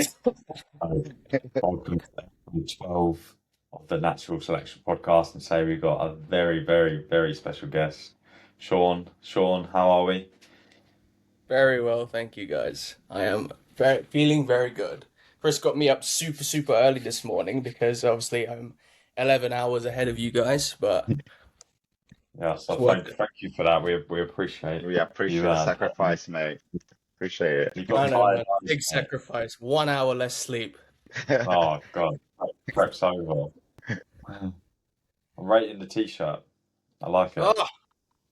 So, welcome to episode 12 of the Natural Selection Podcast. And today we've got a very, very, very special guest, Shawn. Shawn, how are we? Very well, thank you guys. I am feeling very good. Kris got me up super, super early this morning because obviously I'm 11 hours ahead of you guys, but Yeah, it's so worth it. thank you for that. We appreciate We you appreciate the getting me. sacrifice, mate. Appreciate You got I know, tired man. last Big night. sacrifice. 1 hour less sleep. it. Oh, God. Prep's over. I'm rating the t-shirt. I like Oh, it. of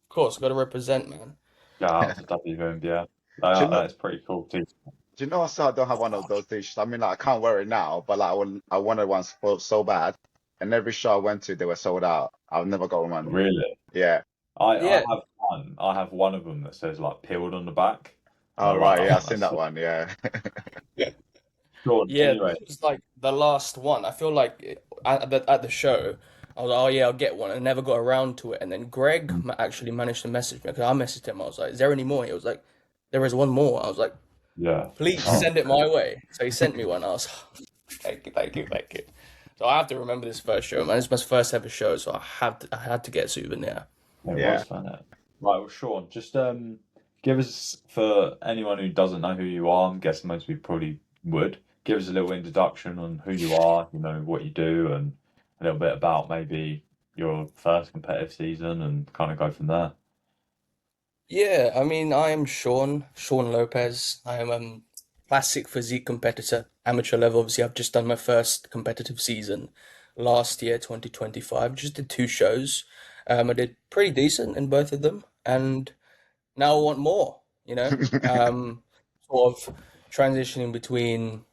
course, got to represent, man. Shout out to WM, yeah. Do you That know? is pretty cool t-shirt. Do you know? Also, I don't have one of those t-shirts. I mean, like, I can't wear it now, but like, I wanted one so bad, and every show I went to, they were sold out. I've never got one. Really? Yeah. I Yeah, have one. I have one of them that says like peeled on the back. And I Oh, like right. that Yeah, I've one. seen That's that one. Yeah. Sean, yeah. anyway. This was like the last one. I feel like at the show, I was like, oh yeah, I'll get one. I never got around to it, and then Greg actually managed to message me because I messaged him. I was like, is there any more? He was like, there is one more. I was like, Yeah. please Oh, send it my way. So he sent me one. I was, thank you, thank you, thank you. So I have to remember this first show, man. It's my first ever show, so I had to get a souvenir. it was Yeah. fun. Right, well, Sean, just give us, for anyone who doesn't know who you are, I'm guessing most people probably would, give us a little introduction on who you are, what you do, and a little bit about maybe your first competitive season and kind of go from there. Yeah, I mean, I am Shawn Lopez. I am a classic physique competitor, amateur level. Obviously, I've just done my first competitive season last year, 2025. Just did two shows. I did pretty decent in both of them, and now I want more, you know? Sort of transitioning between,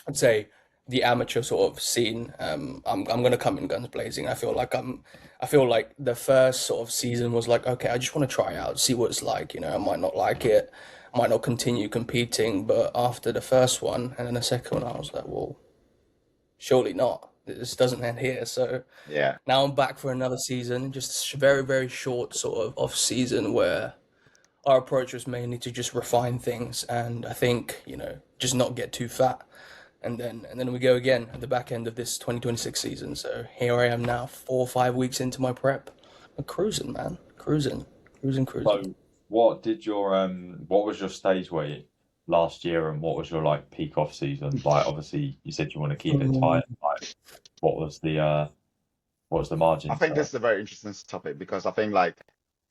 I'd say, the amateur sort of scene. I'm gonna come in guns blazing. I feel like the first sort of season was like, okay, I just want to try out, see what it's like. I might not like it, I might not continue competing, but after the first one and then the second one, I was like, well, surely not. This doesn't end here. So Yeah. now I'm back for another season, just a very, very short sort of off season where our approach was mainly to just refine things and I think, just not get too fat. And then we go again at the back end of this 2026 season. So here I am now, 4 or 5 weeks into my prep. I'm cruising, man. Cruising. Cruising, cruising. So, what was your stage weight last year, and what was your like peak off season? Like, obviously, you said you want to keep it Um, tight. Like, what was the I margin think for? this is a very interesting topic because I think like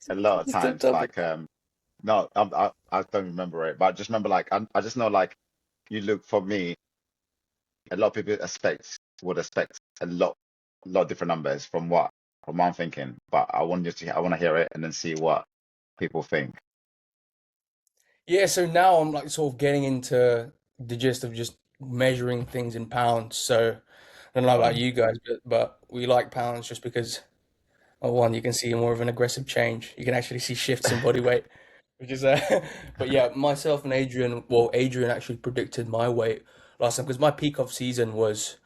a lot of It's the times, topic. like no, I don't remember it, but I just remember like I just know like you look for me. A lot of people would expect a lot different numbers from what I'm thinking. But I want to hear it and then see what people think. Yeah, so now I'm like sort of getting into the gist of just measuring things in pounds. So I don't know about Um, you guys, but we like pounds just because, well, one, you can see more of an aggressive change. You can actually see shifts in body weight, which is but yeah, myself and Adrian, well, Adrian actually predicted my weight last time because my peak of season was,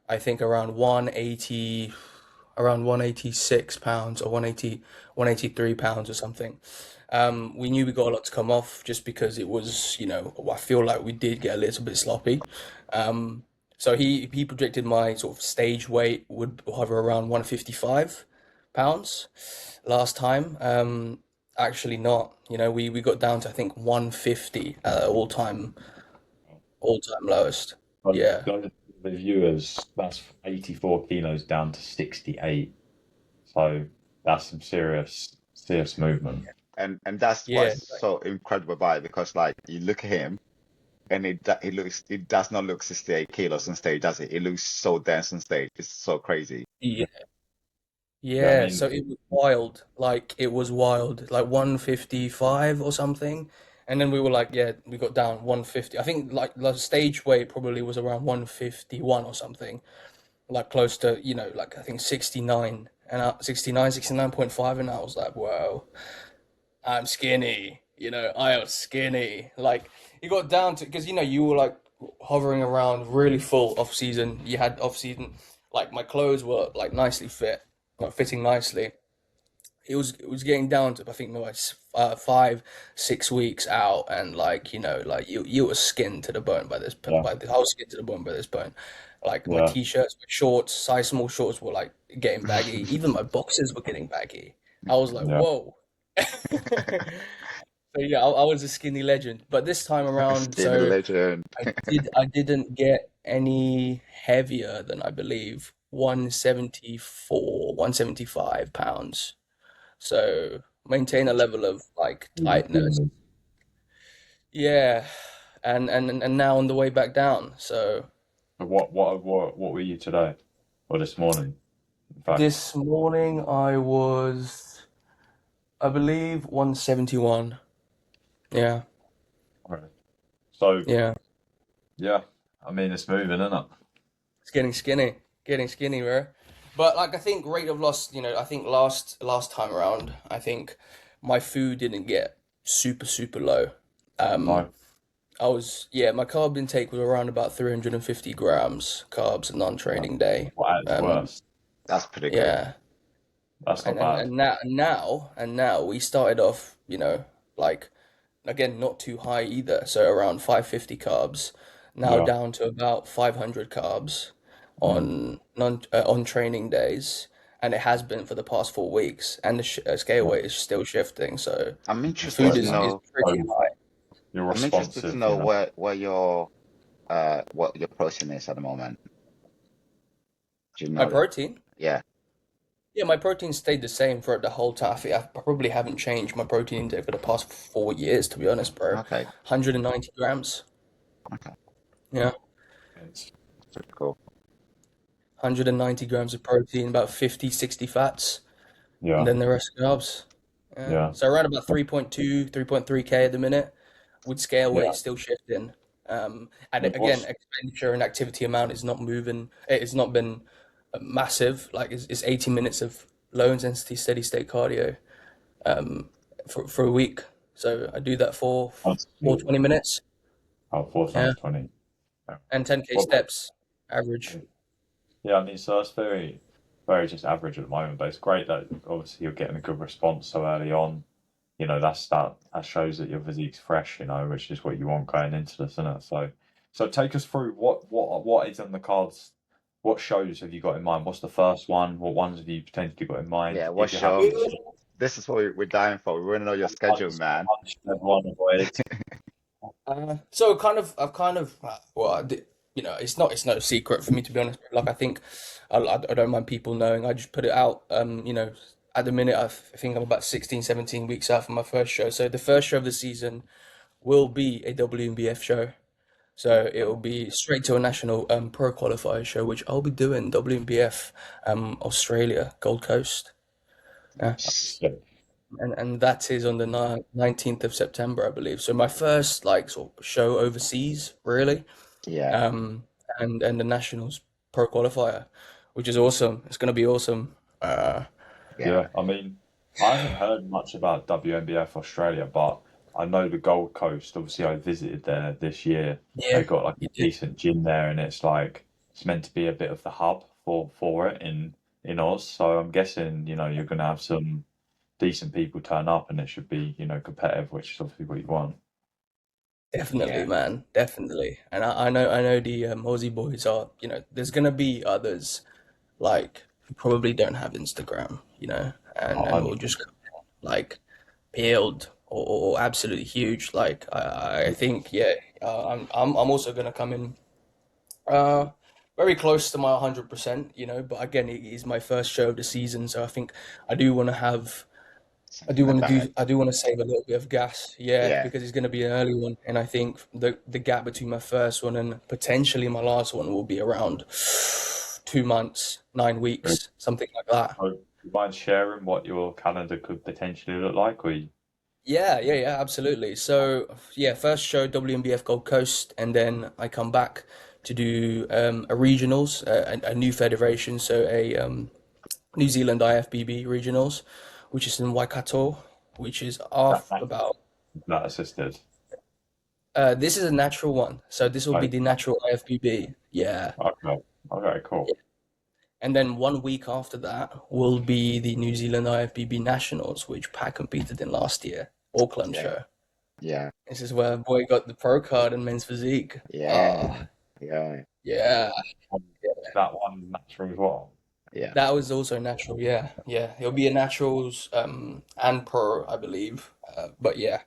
I think, around 186 pounds or 183 pounds or something. We knew we got a lot to come off just because it was, I feel like we did get a little bit sloppy. So he predicted my sort of stage weight would hover around 155 pounds last time. Actually not. We got down to I think 150 all time lowest. so Yeah. those the viewers, that's 84 kilos down to 68. So that's some serious movement. And that's Yeah. what's so incredible about it because like you look at him and it does not look 68 kilos on stage, does it? It looks so dense on stage. It's so crazy. Yeah. Yeah, I Yeah, mean, so it was wild. Like it was wild. Like 155 or something. And then we were like, yeah, we got down 150. I think like the stage weight probably was around 151 or something. Like close to, like I think 69 and 69.5 and I was like, whoa, I'm skinny. I was skinny. Like you got down to because you were like hovering around really full off season. You had off season like my clothes were like nicely fit, like fitting nicely. it was getting down to, I think, like 5, 6 weeks out, and like, like you were skinned to the bone by this Yeah, by the whole skin to the bone by this point. Like my yeah, t-shirts, my shorts, size small shorts were like getting baggy. Even my boxers were getting baggy. I was like, yeah. whoa. So yeah, I was a skinny legend. But this time around, Skinny so legend. I didn't get any heavier than, I believe, 174, 175 pounds. So maintain a level of like You were tightness. skinny. Yeah. And now on the way back down. So So what were you today or this morning? In fact, this morning I was, I believe, 171. Yeah. okay. So Yeah. yeah, I mean it's moving, isn't it? It's getting skinny, bro. But like, I think rate of loss, I think last time around, I think my food didn't get super low. Um, No, my carb intake was around about 350 grams carbs a non-training day. well, at its Um, worst, That's pretty good. yeah, that's not and and bad. and now we started off, like, again, not too high either, so around 550 carbs, now Yeah, down to about 500 carbs mm, on training days, and it has been for the past 4 weeks, and the scale yeah, weight is still shifting, so I'm the interested food yeah. to is know. pretty So high. you're I'm interested to responsive, know what your protein is at the moment. Do you My know that? protein, Yeah. yeah, my protein stayed the same for the whole time. I think I probably haven't changed my protein intake for the past 4 years, to be honest, bro. Okay. 190 grams. Okay. Yeah, It's, Pretty cool. 190 grams of protein, about 50, 60 fats, and yeah, then the rest carbs. Yeah. yeah, So around about 3.2, 3.3K at the minute, with scale yeah. weight still shifting. And And again, what's expenditure and activity amount is not moving. It's not been massive. Like, it's 80 minutes of low intensity steady state cardio for a week. So I do that that's for good. 20 minutes. Four Yeah. times 20. Yeah. And 10K What about, steps average. yeah, I mean, so that's very, very just average at the moment, but it's great that obviously you're getting a good response so early on. That shows that your physique's fresh, which is what you want going into this, isn't it? So take us through what is on the cards. What shows have you got in mind? What's the first one? What ones have you potentially got in mind? Yeah. What If you're happy show? to share, This is what we're dying for. We want to know your schedule, a man. bunch everyone avoids. So I've kind of, well, it's no secret for me, to be honest. Like, I think I don't mind people knowing. I just put it out. At the minute, I think I'm about 16, 17 weeks out from my first show. So the first show of the season will be a WNBF show. So it will be straight to a national pro qualifier show, which I'll be doing WNBF Australia, Gold Coast. Yeah. Yeah, And that is on the 19th of September, I believe. So my first like sort of show overseas, really, Yeah. um, and the Nationals Pro Qualifier, which is awesome. It's gonna be awesome. Yeah. yeah. I mean, I haven't heard much about WNBF Australia, but I know the Gold Coast. Obviously, I visited there this year. Yeah, They got like you a did. decent gym there, and it's meant to be a bit of the hub for it in Oz. So I'm guessing you're gonna have some decent people turn up, and it should be competitive, which is obviously what you want. Definitely, Yeah. man, definitely. And I know the Aussie boys are. There's gonna be others like who probably don't have Instagram, and will just 100%. come in, like, peeled or absolutely huge. Like, I think, yeah, I'm also gonna come in Uh, very close to my 100%, but again, it is my first show of the season, so I think I do want to have, Something in the bag. I do want to save a little bit of gas, yeah, Yeah. because it's going to be an early one, and I think the gap between my first one and potentially my last one will be around 2 months, 9 weeks, something like that. So, do you mind sharing what your calendar could potentially look like, or Yeah, absolutely. So, yeah, first show WNBF Gold Coast, and then I come back to do a regionals, a new federation, so a New Zealand IFBB regionals, which is in Waikato, which is that off that, about. that assisted? This is a natural one, so this will be Like, the natural IFBB. Yeah, okay, okay, cool. And then 1 week after that will be the New Zealand IFBB Nationals, which Pat competed in last year, Auckland Yeah. show. Yeah. This is where boy got the pro card in men's physique. Yeah. Yeah. Yeah. That one natural as well. Yeah. That was also natural, yeah. It'll be a naturals and pro, I believe. But yeah,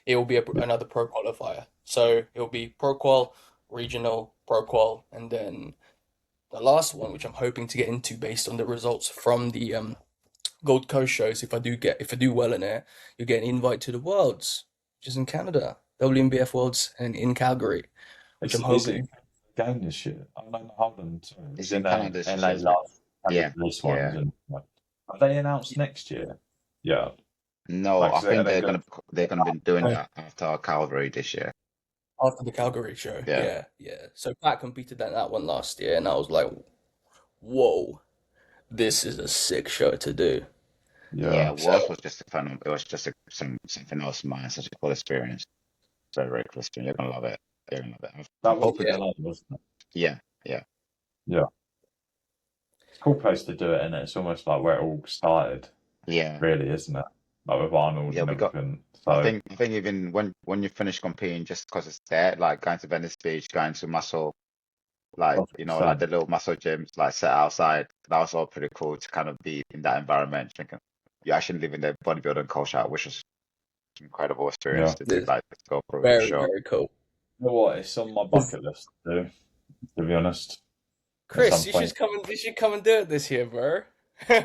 it will be another pro qualifier. So it'll be pro qual, regional, pro qual, and then the last one, which I'm hoping to get into based on the results from the Gold Coast shows. If I do well in it, you get an invite to the Worlds, which is in Canada, WNBF Worlds, and in Calgary, which I'm Is it hoping. game this year? I don't know how them. Sorry. It's It's in in Canada this LA year. last. Yeah. This one, Yeah. isn't it? Have they announced next year? Yeah. No, Like, I so are think they they're gonna be doing Oh. that after Calvary this year. After the Calgary show, Yeah. yeah. So Pat competed at that one last year, and I was like, "Whoa, this is a sick show to do." Yeah, Yeah. Worlds was just a fun. It was just something else, man. Such a cool experience. Very, very cool experience. You're gonna love it. You're gonna love it. I'm That was hoping. Yeah. LA, wasn't it? Yeah. Yeah. Yeah. It's a cool place to do it, and it's almost like where it all started, Yeah. really, isn't it? Like with Arnold Yeah, and we got. everything. I So think even when you finish competing, just because it's there, like going to Venice Beach, going to muscle, like like 100%. the little muscle gyms, like set outside. That was all pretty cool to kind of be in that environment. Thinking you're actually living the bodybuilding culture, which was an incredible experience Yeah. to do. It's Like to go through for very, sure. very cool. You know what? It's on my bucket list to be honest. At Chris, some point. you should come and do it this year, bro. We've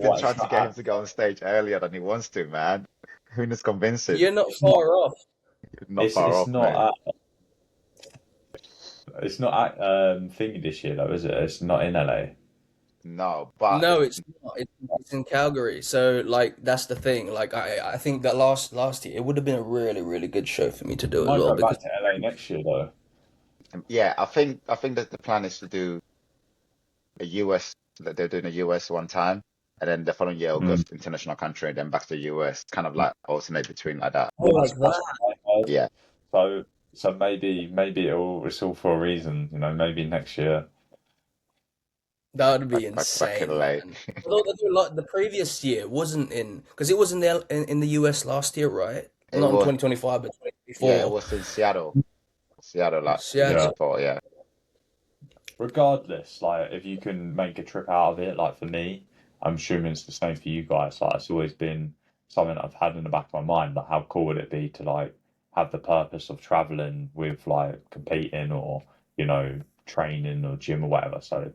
been What, trying it's to not get him to go on stage earlier than he wants to, man. Who knows convince him? You're not far off. Not far it's off, mate. not it's not at thingy this year though, is it? It's not in LA. No, but No, it's not. It's in Calgary. So like that's the thing. Like I think that last year it would have been a really, really good show for me to do as Might well go because back to LA next year though. yeah, I think that the plan is to do a US that they're doing a US one time, and then the following year will go Mm. to international country and then back to the US, kind of like alternate between like that. oh That's like what that. I heard. Yeah, So maybe it's all for a reason, maybe next year. That would be back in insane, LA. man. Although the previous year wasn't in because it was in the US last year, right? It Not in was 2025, but yeah, it 2024. was in Seattle. Seattle like Seattle. years Yeah. before, yeah. Regardless, like if you can make a trip out of it, like for me, I'm assuming it's the same for you guys. Like it's always been something I've had in the back of my mind. Like how cool would it be to like have the purpose of traveling with like competing or training or gym or whatever. So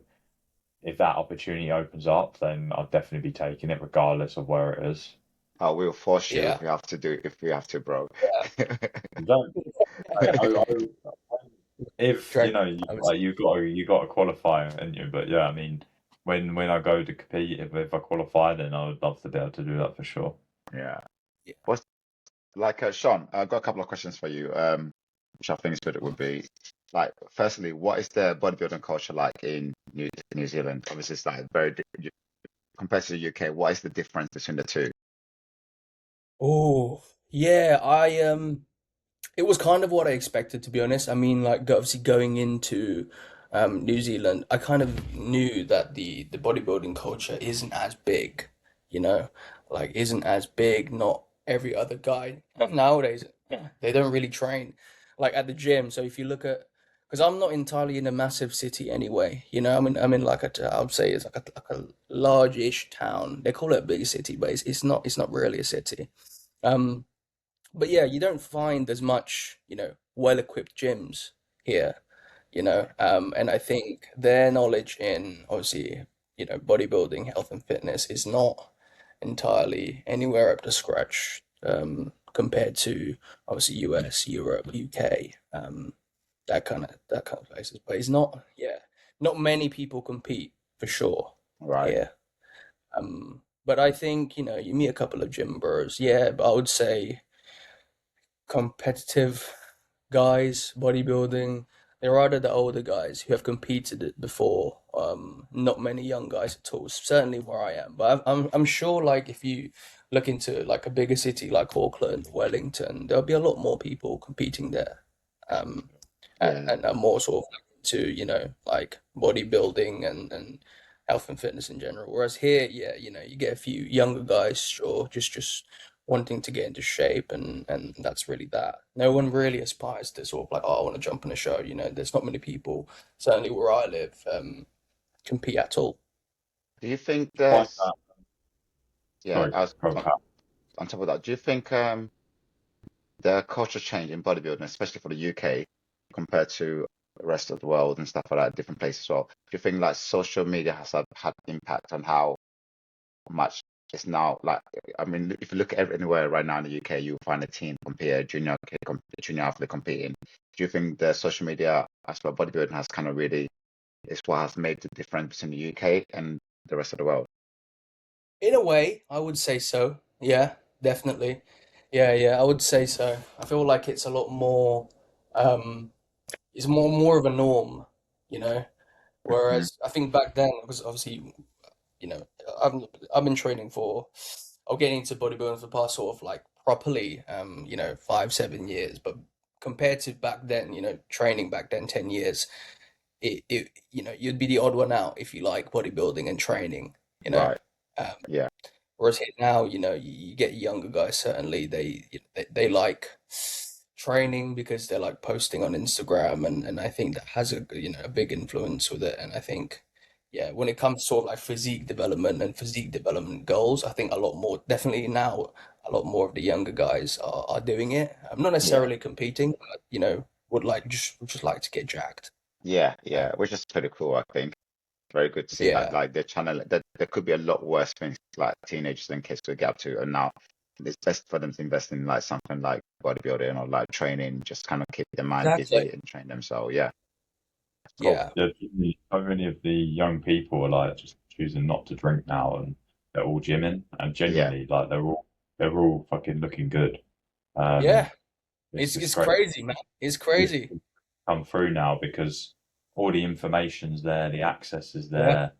if that opportunity opens up, then I'll definitely be taking it regardless of where it is. We'll force you Yeah. if we have to, bro. Don't- if Drag- you got to qualify, and but yeah, I mean, when I go to compete, if I qualify, then I would love to be able to do that for sure. Yeah. Yeah. What's like Sean, I've got a couple of questions for you, which I think is good. It would be like, firstly, what is the bodybuilding culture like in New Zealand? Obviously, it's like compared to the UK. What is the difference between the two? Oh, yeah, it was kind of what I expected, to be honest. I mean, like obviously going into New Zealand, I kind of knew that the bodybuilding culture isn't as big, you know, like isn't as big. Not every other guy nowadays, they don't really train like at the gym. So if you look at, because I'm not entirely in a massive city anyway, I'm in like I would say it's like a large-ish town. They call it a big city, but it's not really a city. Um, but yeah, you don't find as much, well-equipped gyms here, and I think their knowledge in obviously, bodybuilding, health and fitness is not entirely anywhere up to scratch, compared to obviously US, Europe, UK, that kind of places. But it's not, yeah, not many people compete for sure Right. here. But I think, you meet a couple of gym bros, yeah, but I would say competitive guys, bodybuilding, they're either the older guys who have competed it before, not many young guys at all, certainly where I am. But I'm sure like if you look into like a bigger city like Auckland, Wellington, there'll be a lot more people competing there. Yeah. And more sort of to, like bodybuilding and health and fitness in general. Whereas here, yeah, you get a few younger guys, sure, just wanting to get into shape, and that's really that. No one really aspires to sort of like, oh, I want to jump on a show. There's not many people, certainly where I live, compete at all. Do you think Find there's, that. yeah, Sorry, I was go Pat. on top of that, do you think the culture change in bodybuilding, especially for the UK, compared to the rest of the world and stuff like that, different places as well, do you think like social media has had impact on how much it's now like? I mean, if you look at anywhere right now in the UK, you'll find a teen compete, a junior athlete competing. Do you think the social media aspect of bodybuilding has kind of really is what has made the difference between the UK and the rest of the world? In a way, I would say so. Yeah, definitely. Yeah, I would say so. I feel like it's a lot more, um, it's more of a norm, you know. Mhm. Whereas I think back then, because obviously, you know, I've I've been training for, or getting into bodybuilding for the past sort of like properly, 5, 7 years. But compared to back then, training back then 10 years, you'd be the odd one out if you like bodybuilding and training, you know. Right. Um, Yeah. Whereas here now, you get younger guys, certainly they like training because they're like posting on Instagram, and I think that has a big influence with it. And I think, yeah, when it comes to sort of like physique development and physique development goals, I think a lot more, definitely now, a lot more of the younger guys are doing it. I'm not Yeah. necessarily competing, but would like just like to get jacked. Yeah. Um, Yeah. Which is pretty cool, I think. Very good to see that yeah, like their channel that there could be a lot worse things like teenagers and kids to get up to, and now it's best for them to invest in like something like bodybuilding or like training, just kind of keep their mind exactly. busy and train them. So yeah, cool. Yeah, Yeah, so many of the young people are like just choosing not to drink now, and they're all gymming, and Yeah. genuinely, like they're all fucking looking good. Um, yeah. it's It's just great crazy, man. It's to see crazy. it come through now because all the information's there, the access is Yeah. there,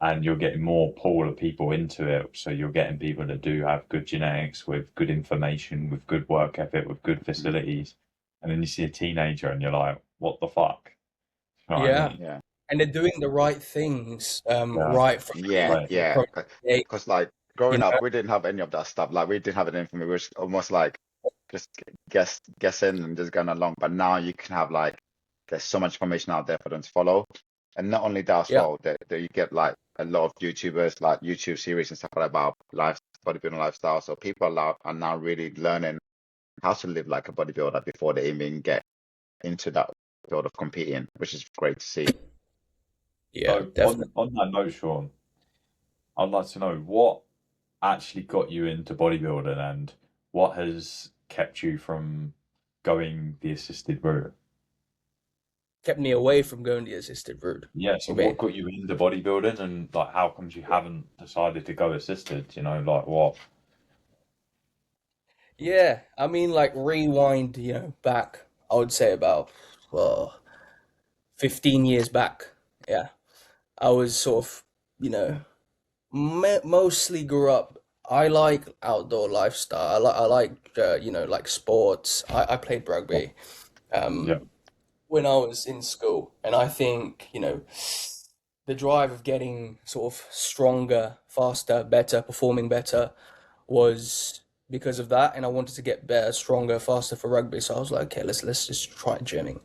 and you're getting more pool of people into it. So you're getting people that do have good genetics, with good information, with good work ethic, with good Mhm. facilities, and then you see a teenager, and you're like, what the fuck? You know what I Yeah. mean? Yeah. And they're doing the right things, Yeah, right from Yeah. right. Yeah. from the age, Because like you growing up, know. we didn't have any of that stuff. Like we didn't have anything for me. We was almost like just guessing and just going along. But now you can have like there's so much information out there for them to follow. And not only that as Yeah. well, that you get like a lot of YouTubers, like YouTube series and stuff like that about life, bodybuilding lifestyle. So people are now really learning how to live like a bodybuilder before they even get into that field of competing, which is great to see. Yeah, So definitely. on that note, Sean, I'd like to know what actually got you into bodybuilding and what has kept you from going the assisted route. Kept me away from going the assisted route, Yeah, so you what mean? got you into bodybuilding and like how comes you haven't decided to go assisted? Like what? Yeah, I mean, like rewind, back, I would say about, well, 15 years back. Yeah. I was sort of, you know, mostly grew up. I like outdoor lifestyle. I like sports. I played rugby Yeah, when I was in school, and I think the drive of getting sort of stronger, faster, better, performing better was because of that, and I wanted to get better, stronger, faster for rugby. So I was like, okay, let's just try gymming,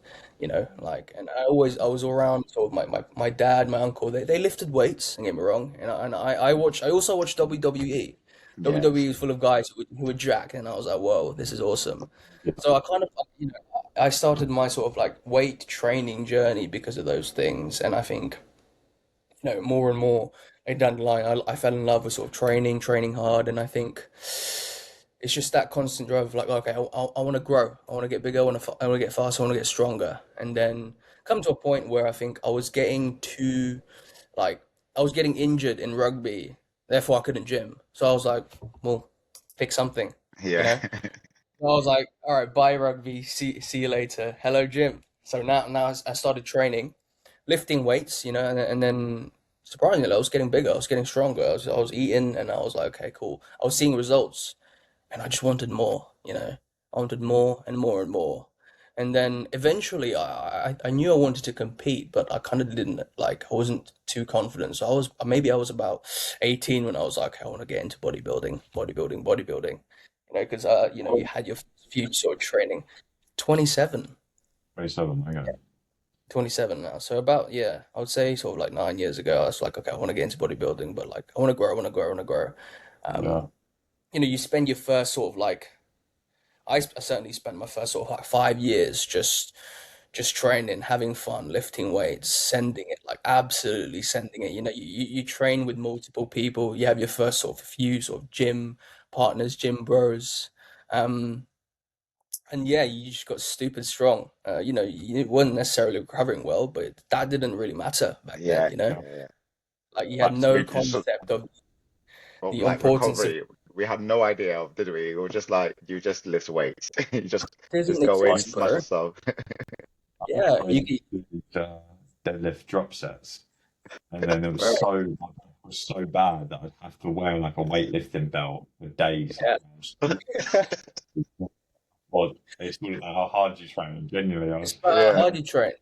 like. And I was around sort of my dad, my uncle. They lifted weights. Don't get me wrong, I also watched WWE. Yeah. WWE is full of guys who were jacked, and I was like, whoa, this is awesome. yeah, So I kind of, I started my sort of like weight training journey because of those things, and I think more and more down the line, I fell in love with sort of training hard, and I think it's just that constant drive of like, okay, I want to grow, I want to get bigger, I want to get faster, I want to get stronger, and then come to a point where I think I was getting too, like, I was getting injured in rugby, therefore I couldn't gym. So I was like, well, pick something, you Yeah. know. I was like, all right, bye rugby, see you later, hello gym. So now I started training, lifting weights, and then surprisingly, I was getting bigger, I was getting stronger, I was eating, and I was like, okay, cool. I was seeing results, and I just wanted more. I wanted more and more and more. And then eventually I knew I wanted to compete, but I kind of didn't like, I wasn't too confident. So I was about 18 when I was like, I want to get into bodybuilding, because, you had your few sort of training. 27, 27, okay. 27 now. So about, yeah, I would say sort of like 9 years ago, I was like, okay, I want to get into bodybuilding, but like, I want to grow, I want to grow, I want to grow. Yeah. You spend your first sort of like, I certainly spent my first sort of like 5 years just training, having fun, lifting weights, sending it, like absolutely sending it. You train with multiple people. You have your first sort of few sort of gym partners, gym bros. Um, and yeah, you just got stupid strong. You weren't necessarily recovering well, but that didn't really matter back then, Yeah, Yeah. yeah, yeah. Like you had But no we just concept of the like importance of recovery, we had no idea of, did we? We were just like, you just lift weights. You just doesn't go in, exist, smash bro. yourself. Yeah, I did deadlift drop sets, and then Bro, it was so bad that I'd have to wear like a weightlifting belt for days. yeah. Odd. It's not how hard you train. Genuinely, I It's was. about how yeah. hard you train.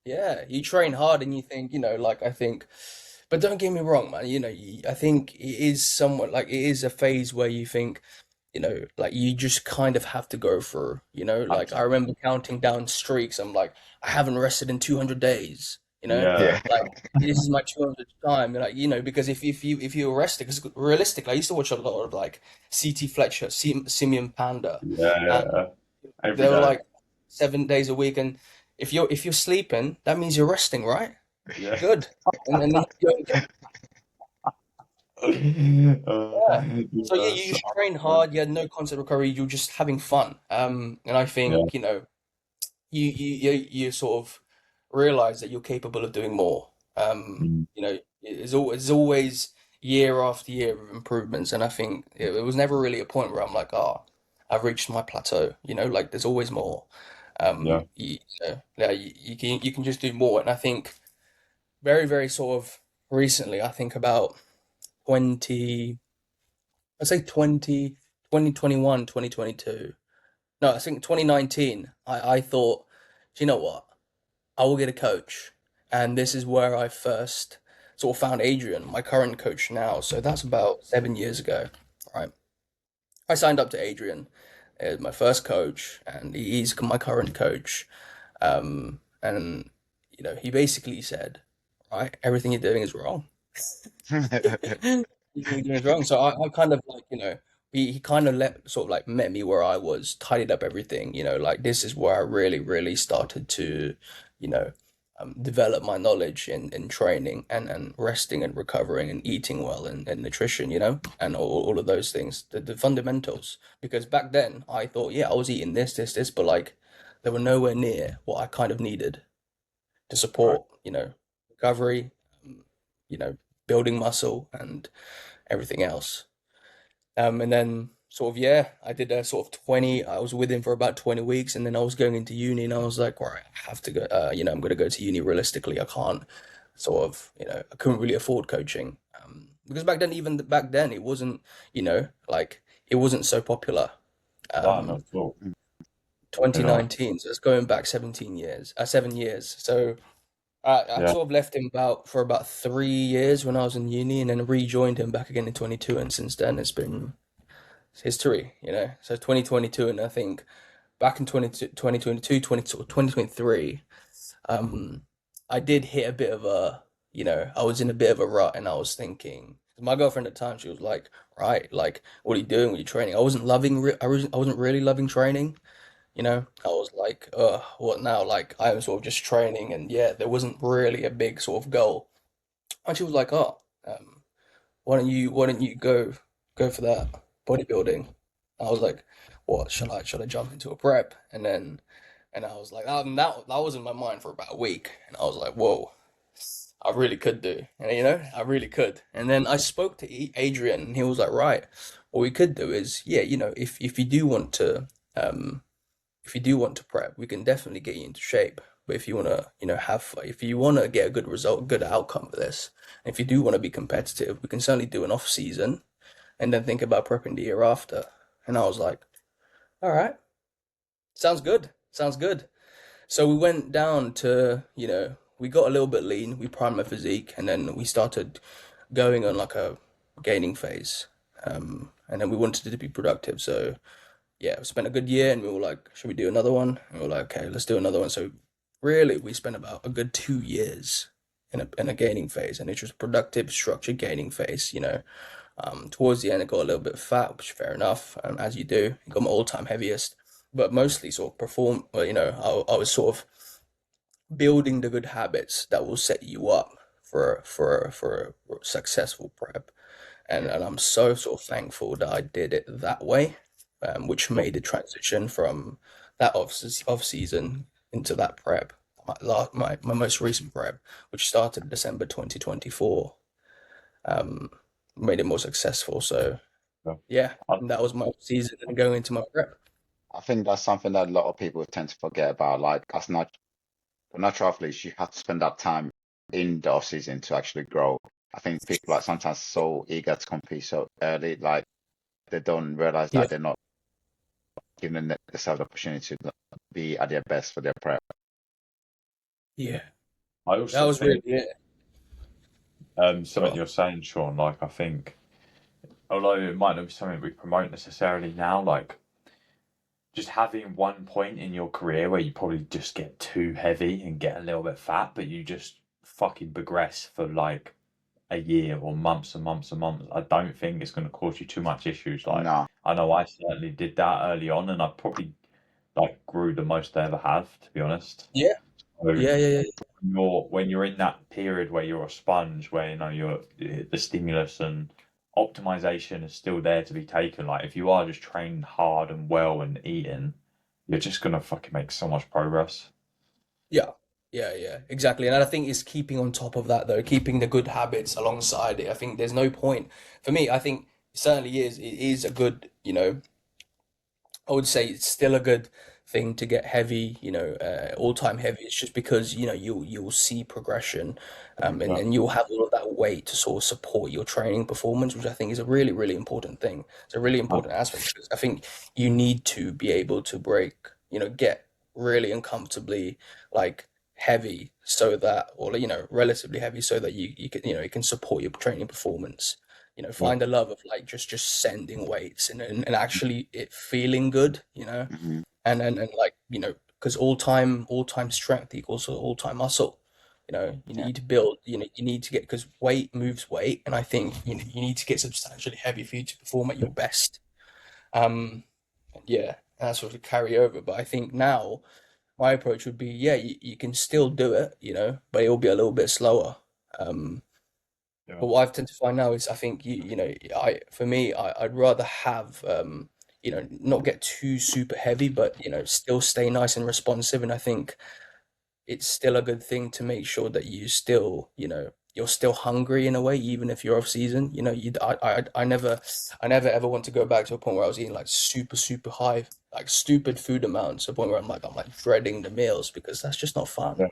Yeah, you train hard and you think, like I think, but don't get me wrong, man. I think it is somewhat like it is a phase where you think, like you just kind of have to go through, like I Absolutely. remember counting down streaks. I'm like, I haven't rested in 200 days, Yeah, Yeah. like this is my 200th time. Like, because if you rested, because realistically, I used to watch a lot of like CT Fletcher, Simeon Panda, and yeah, every they were day. like 7 days a week. And if you're sleeping, that means you're resting, right? Yeah. Good. And then you get, yeah. So yeah, Yeah, you so, just train hard. You had no concept of recovery. You're just having fun. And I yeah, think you sort of realize that you're capable of doing more. mm, It's always year after year of improvements, and I think it was never really a point where I'm like, oh, I've reached my plateau. Like there's always more. yeah, Yeah, you can just do more, and I think very very sort of recently, I think about 20, I'd say 2021, 2022. No, I think 2019. I thought, do you know what? I will get a coach. And this is where I first sort of found Adrian, my current coach now. So that's about 7 years ago, right? I signed up to Adrian as my first coach, and he's my current coach. And he basically said, right, everything you're doing is wrong. Everything you're doing is wrong. So I kind of like, he kind of sort of like met me where I was, tidied up everything, like this is where I really, really started to, you know, develop my knowledge in training and resting and recovering and eating well and nutrition, and all of those things, the fundamentals. Because back then I thought, yeah, I was eating this, but like they were nowhere near what I kind of needed to Right. support, recovery, um, building muscle and everything else. And then sort of, yeah, I did a sort of 20, I was with him for about 20 weeks, and then I was going into uni and I was like, right, I have to go, I'm going to go to uni realistically. I can't sort of, I couldn't really afford coaching. Because back then, even back then, it wasn't, like it wasn't so popular. no, not Um, at all. You know, 2019, so it's going back 17 years, 7 years. So I yeah, sort of left him for about 3 years when I was in uni, and then rejoined him back again in 22. And since then, it's been history, So 2022, and I think back in 2022, 2023, I did hit a bit of I was in a bit of a rut, and I was thinking, my girlfriend at the time, she was like, right, like, what are you doing with your training? I wasn't really loving training. I was like, what now? Like, I was sort of just training, and yeah, there wasn't really a big sort of goal. And she was like, oh, why don't you go for that bodybuilding? I was like, what, should I jump into a prep? And I was like, that was in my mind for about a week, and I was like, whoa, I really could do, and I really could. And then I spoke to Adrian, and he was like, right, what we could do is, yeah, if you do want to, um, if you do want to prep, we can definitely get you into shape. But if you want to, if you want to get a good result, good outcome for this, and if you do want to be competitive, we can certainly do an off season and then think about prepping the year after. And I was like, all right, sounds good. Sounds good. So we went down to, we got a little bit lean, we primed my physique, and then we started going on like a gaining phase. And then we wanted it to be productive. So yeah, we spent a good year and we were like, should we do another one? And we were like, okay, let's do another one. So really, we spent about a good 2 years in a gaining phase, and it was productive, structured gaining phase. Towards the end, it got a little bit fat, which fair enough, as you do. It got my all-time heaviest, but mostly sort of I was sort of building the good habits that will set you up for a successful prep. And I'm so sort of thankful that I did it that way, which made the transition from that off season into that prep, my most recent prep, which started December 2024, made it more successful. So Yeah. yeah, I, and that was my off season and going into my prep. I think that's something that a lot of people tend to forget about. Like, as natural athletes, you have to spend that time in the off season to actually grow. I think people are sometimes so eager to compete so early, like they don't realize Yeah, that they're not giving themselves the opportunity to be at their best for their prep. yeah, I that also was really think it. something So you're saying, Sean, like I think, although it might not be something we promote necessarily now, like just having one point in your career where you probably just get too heavy and get a little bit fat, but you just fucking progress for like a year or months and months and months, I don't think it's going to cause you too much issues. Like, No. I know I certainly did that early on, and I probably like grew the most I ever have, to be honest. yeah, So yeah, yeah, when you're in that period where you're a sponge, where you're the stimulus and optimization is still there to be taken. Like if you are just training hard and well and eating, you're just gonna fucking make so much progress. yeah, yeah, exactly. And I think it's keeping on top of that though, keeping the good habits alongside it. I think there's no point for me. I think it certainly it is a good, I would say it's still a good thing to get heavy, all-time heavy. It's just because, you'll see progression, and, Yeah, and you'll have all of that weight to sort of support your training performance, which I think is a really, really important thing. It's a really uh, important aspect because I think you need to be able to get really uncomfortably like heavy so that, or relatively heavy so that you can, it can support your training performance. yeah, Find the love of like just sending weights and actually it feeling good, Hmm. and like, because all time strength equals all time muscle. You Yeah. need to build, you need to get, because weight moves weight, and I think you need to get substantially heavy for you to perform at your best. Yeah, and that's sort of carry over. But I think now my approach would be, yeah, you can still do it, but it will be a little bit slower. Um, yeah, but what I've tend to find now is I think for me I'd rather have not get too super heavy, but still stay nice and responsive. And I think it's still a good thing to make sure that you still you're still hungry in a way, even if you're off season. I never ever want to go back to a point where I was eating like super super high, like stupid food amounts, to a point where I'm like dreading the meals, because that's just not fun. yeah,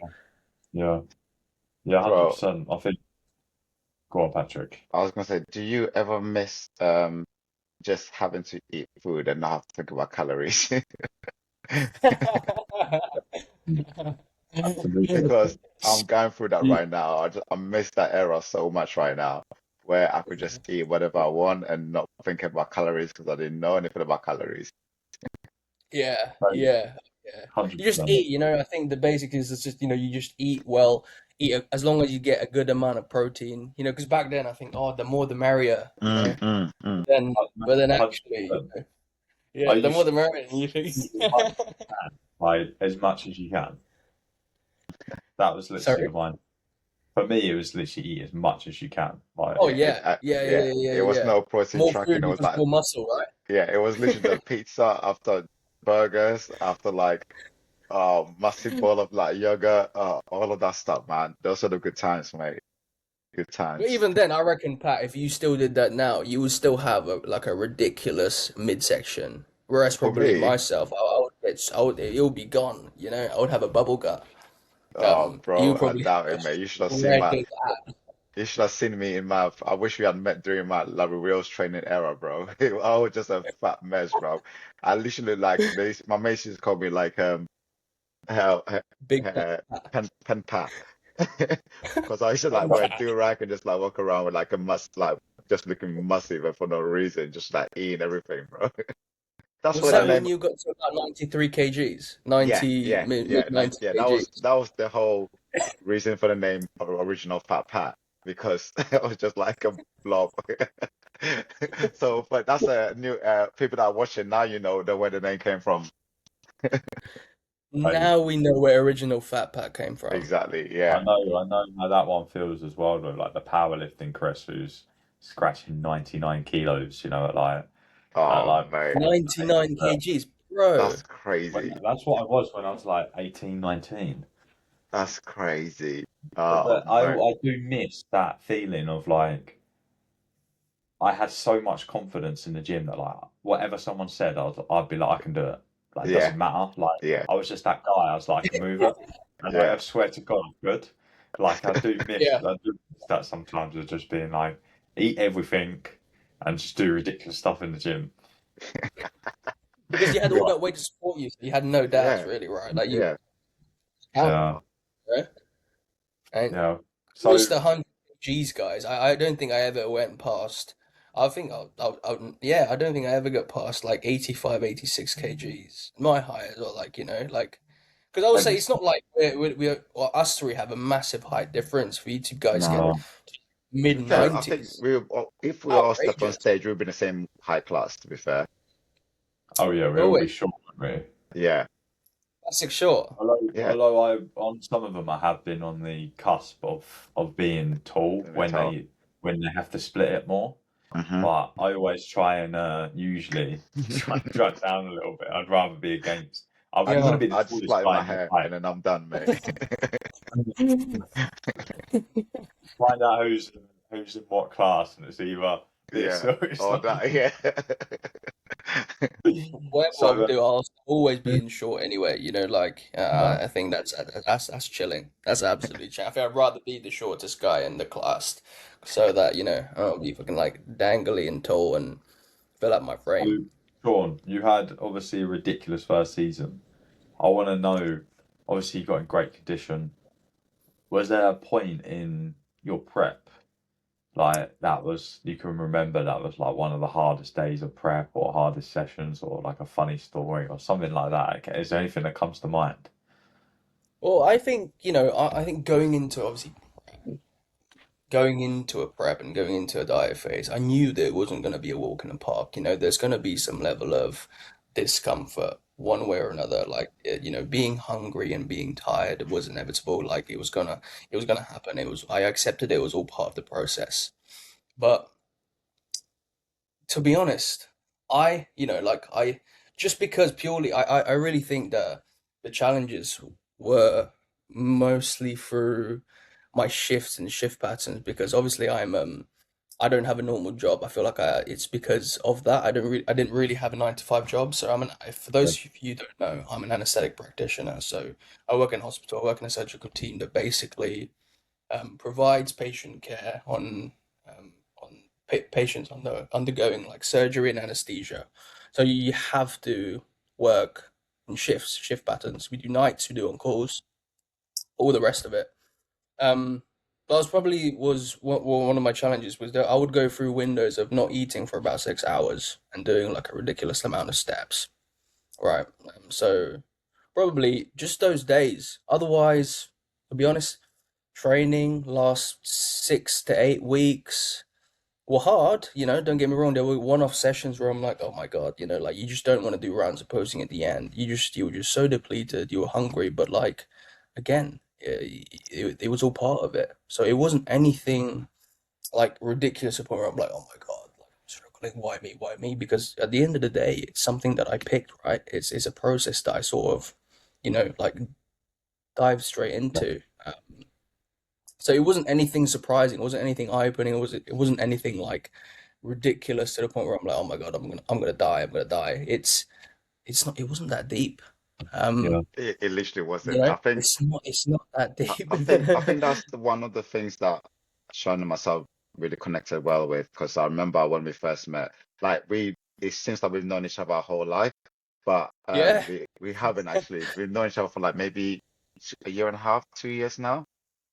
yeah, yeah, Bro, 100%. I think. Go on, Patrick. I was gonna say, do you ever miss just having to eat food and not have to think about calories? Absolutely. Because I'm going through that right now. I miss that era so much right now, where I could just eat whatever I want and not think about calories because I didn't know anything about calories. Yeah, Right, yeah, yeah. You just 100%. eat, I think the basic is just, you just eat well, as long as you get a good amount of protein, because back then I think, oh, the more the merrier, Mm, mm, mm. then, but then actually, 100%. I yeah, the more used the to merrier, and you think, eat as much as you can, like as much as you can. That was literally sorry? the line. For me, it was literally eat as much as you can. Like, Oh Yeah, yeah, yeah, yeah, yeah. yeah, yeah, It was yeah. no protein More tracking. food It was equals like, more muscle, yeah, it was literally the right? pizza after burgers, after like massive bowl of like yogurt, all of that stuff, man. Those are the good times, mate. Good But times. even then, I reckon, Pat, if you still did that now, you would still have like a ridiculous midsection. Whereas For probably me, it would be gone. I would have a bubble gut. oh, You bro, would I probably doubt it, have mate. You should have seen my. reckless abs. You should have seen me in my. I wish we had met during my Larry training era, bro. I was just a fat mess, bro. I literally like my mates used to call me like uh, Big pen pat. Because I used to like But wear do-rag and just like walk around with like a like just looking massive and for no reason, just like eating everything, bro. That's Was where the that when name. you got to about 93 kgs? Yeah, 90, yeah, yeah, mid 90 yeah. kgs? That was the whole reason for the name original Fat Pat because it was just like a blob. So, but that's a new people that are watching now, you know, where the name came from. I, Now we know where original Fat Pat came from. Exactly. Yeah. I know how that one feels as well, though. Like the powerlifting Chris, who's scratching 99 kilos, you know, at Oh, like mate, 99 kgs, bro. that's crazy. that's what I was when I was like 18, 19. That's crazy. But Oh, mate. I do miss that feeling of like I had so much confidence in the gym that like whatever someone said, I'd be like I can do it. Like it Yeah, doesn't matter. Like yeah, I was just that guy. I was like a mover, and I yeah. swear to God, I'm good. Like Yeah, I do miss that sometimes of just being like eat everything and just do ridiculous stuff in the gym. because you had all Good. that weight to support you, so you had no doubts, Yeah, really, right? Like you yeah. out, Yeah, right? And yeah. was So the 100 kgs, guys. I don't think I ever went past. I think yeah, I don't think I ever got past like 85, 86 kgs. My height as well, like, like, because I would say and it's not like well, us three have a massive height difference. For you two guys get no, To mid be fair, I think 90s. if we all stepped on Outrageous. stage, we'd be in the same high class, to be fair. oh yeah, we all be Always. short, wouldn't we? Yeah, Classic short. yeah. Although I on some of them I have been on the cusp of being tall In the top. when they have to split it more. Hmm. But I always try and usually try and drop down a little bit. I'd rather be against. I I want to Yeah. be the I just tallest plait guy my in the hair fight. and then I'm done, mate. Find out who's in what class, and it's either this Yeah. or it's Or not. that, yeah. Whatever I So do, I'll always be in short anyway. Like yeah, I think that's chilling. That's absolutely chilling. I think I'd rather be the shortest guy in the class, so that I don't be fucking like dangly and tall and fill up my frame. so Sean, you had obviously a ridiculous first season. I want to know. Obviously, you got in great condition. Was there a point in your prep like that was you can remember that was like one of the hardest days of prep or hardest sessions or like a funny story or something like that? Okay, is there anything that comes to mind? Well, I think I think going into a prep and going into a diet phase, I knew that it wasn't going to be a walk in the park. There's going to be some level of discomfort one way or another. Like, being hungry and being tired was inevitable. Like, it was gonna happen. I accepted it was all part of the process. But to be honest, just because purely, I really think that the challenges were mostly through my shifts and shift patterns because obviously I don't have a normal job. I feel like it's because of that. I didn't really have a 9 to 5 job. So for Yeah. those of you who don't know, I'm an anesthetic practitioner. So I work in hospital. I work in a surgical team that basically provides patient care on patients undergoing like surgery and anesthesia. So you have to work in shift patterns. We do nights, we do on calls, all the rest of it. That was probably was one of my challenges was that I would go through windows of not eating for about 6 hours and doing like a ridiculous amount of steps. Right. So probably just those days. Otherwise, to be honest, training last 6 to 8 weeks were hard. Don't get me wrong. There were one-off sessions where I'm like, oh my God, like you just don't want to do rounds of posing at the end. You were just so depleted. You were hungry, but like, again, it was all part of it. So it wasn't anything like ridiculous to the point where I'm like, oh my God, like I'm struggling. Why me? Why me? Because at the end of the day, it's something that I picked, right? It's a process that I sort of, like dive straight into. So it wasn't anything surprising. It wasn't anything eye-opening. It wasn't anything like ridiculous to the point where I'm like, oh my God, I'm gonna die. I'm gonna die. It's not. It wasn't that deep. Yeah. Um, It literally wasn't. I think it's not that deep. I think that's one of the things that Sean and myself really connected well with because I remember when we first met, like it seems like we've known each other our whole life, but Yeah, we haven't actually. We've known each other for like maybe a year and a half, 2 years now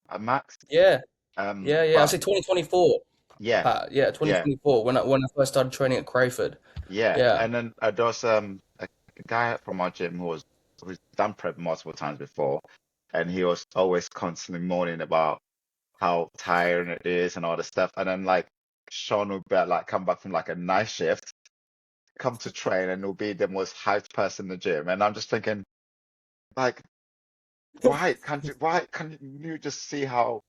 at max. yeah, yeah. I But say 2024, yeah, Pat. Yeah, yeah, 2024 when I first started training at Crayford. yeah. Yeah, And then there was a guy from our gym who's done prep multiple times before, and he was always constantly moaning about how tiring it is and all this stuff. And then like Sean would be like come back from like a night shift, come to train, and will be the most hyped person in the gym. And I'm just thinking, like, why can't you just see how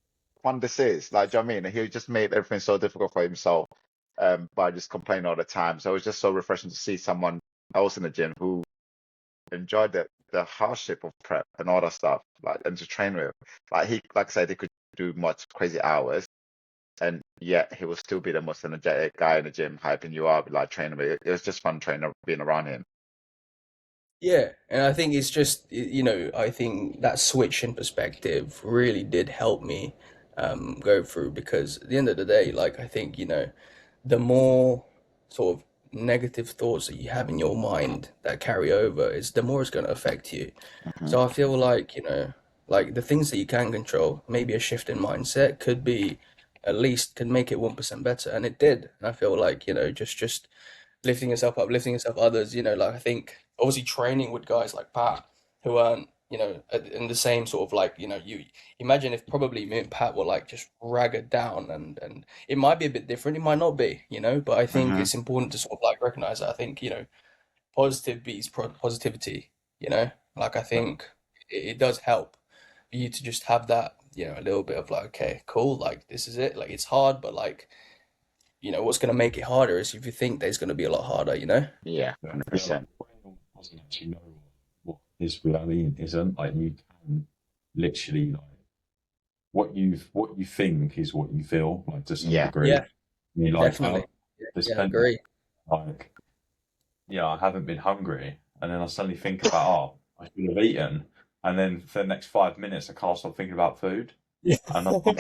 fun this is? Like, do you know what I mean? And he just made everything so difficult for himself by just complaining all the time. So it was just so refreshing to see someone else in the gym who enjoyed the hardship of prep and all that stuff, like, and to train with. Like I said, he could do much crazy hours, and yet he will still be the most energetic guy in the gym, hyping you up, like training with. It was just fun training, being around him. yeah. And I think it's just, I think that switch in perspective really did help me go through, because at the end of the day, like, I think, the more sort of negative thoughts that you have in your mind that carry over, is the more it's going to affect you. Hmm. So I feel like, like the things that you can control, maybe a shift in mindset could be, at least can make it 1% better. And it did. And I feel like, just lifting yourself up, lifting yourself others, like I think obviously training with guys like Pat who aren't, in the same sort of like, you imagine if probably me and Pat were like just ragged down, and it might be a bit different, it might not be, but I think Hmm. it's important to sort of like recognize that. I think, positive beats positivity, like I Yeah. think it does help for you to just have that, a little bit of like, okay, cool, like this is it, like it's hard, but like, what's going to make it harder is if you think that it's going to be a lot harder, Yeah, Yeah, yeah, like 100%. the brain doesn't actually know what is reality and isn't. Like you can literally like what you think is what you feel, like to some Yeah. degree. Yeah, I mean, like definitely. there's Yeah, I plenty agree. like I haven't been hungry, and then I suddenly think about I should have eaten, and then for the next 5 minutes I can't stop thinking about food, Yeah. and I'm like,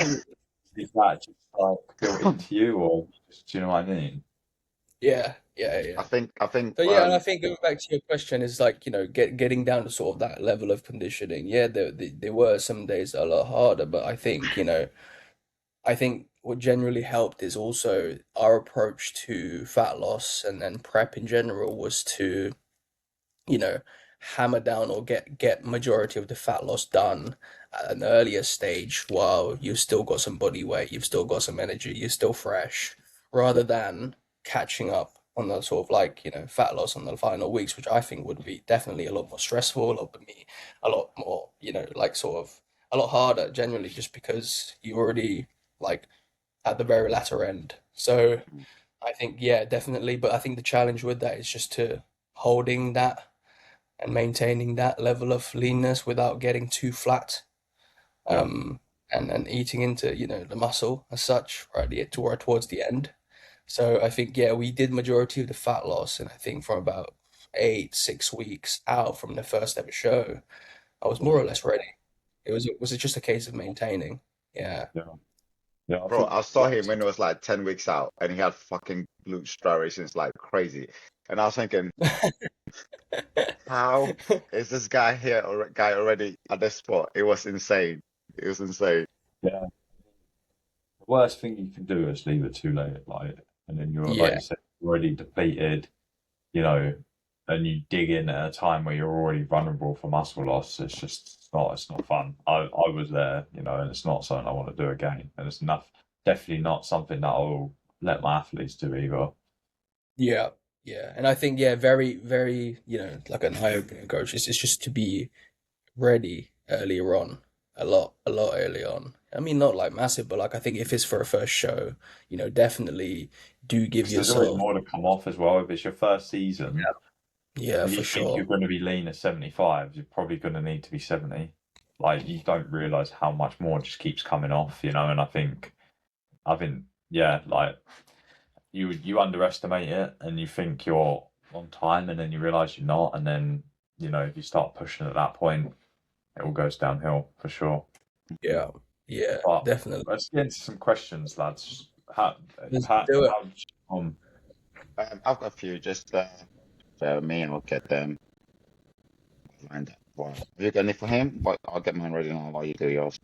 is that just like built into you, or just, do you know what I mean? Yeah, yeah, yeah. I think So yeah, and I think going back to your question is like, getting down to sort of that level of conditioning. Yeah, there were some days a lot harder, but I think, I think what generally helped is also our approach to fat loss and prep in general was to, you know, hammer down or get majority of the fat loss done at an earlier stage while you've still got some body weight, you've still got some energy, you're still fresh, rather than catching up on the sort of like, fat loss on the final weeks, which I think would be definitely a lot more stressful, a lot more, like sort of a lot harder generally, just because you already like at the very latter end. So I think, yeah, definitely. But I think the challenge with that is just to holding that and maintaining that level of leanness without getting too flat, Yeah, um, and eating into, the muscle as such, right, towards the end. So I think, yeah, we did majority of the fat loss, and I think from about 6 weeks out from the first ever show, I was more or less ready. Was it just a case of maintaining? Yeah. yeah, yeah. I Bro, think I saw him when it was like 10 weeks out, and he had fucking glute striations like crazy. And I was thinking, how is this guy already at this spot? It was insane. It was insane. yeah. The worst thing you can do is leave it too late, like, and then you're like Yeah. you said, already depleted, you know, and you dig in at a time where you're already vulnerable for muscle loss. It's not fun. I was there, and it's not something I want to do again, and it's definitely not something that I'll let my athletes do either. Yeah, yeah, and I think, yeah, very, very, like an eye-opening coach is just to be ready earlier on, a lot early on. I mean, not like massive, but like I think if it's for a first show, definitely do give Because there's always yourself. more to come off as well. If it's your first season, Yeah, if for you think sure. you're going to be lean at 75, you're probably going to need to be 70. Like you don't realize how much more just keeps coming off, and I think, yeah, like you underestimate it and you think you're on time and then you realize you're not, and then if you start pushing at that point, it all goes downhill for sure. Yeah, yeah, But definitely. let's get into some questions, lads. How, Let's Pat, do it. how, I've got a few, just bear with me and we'll get them. lined up. Wow. Have you got any for him? But I'll get mine ready now while you do yours.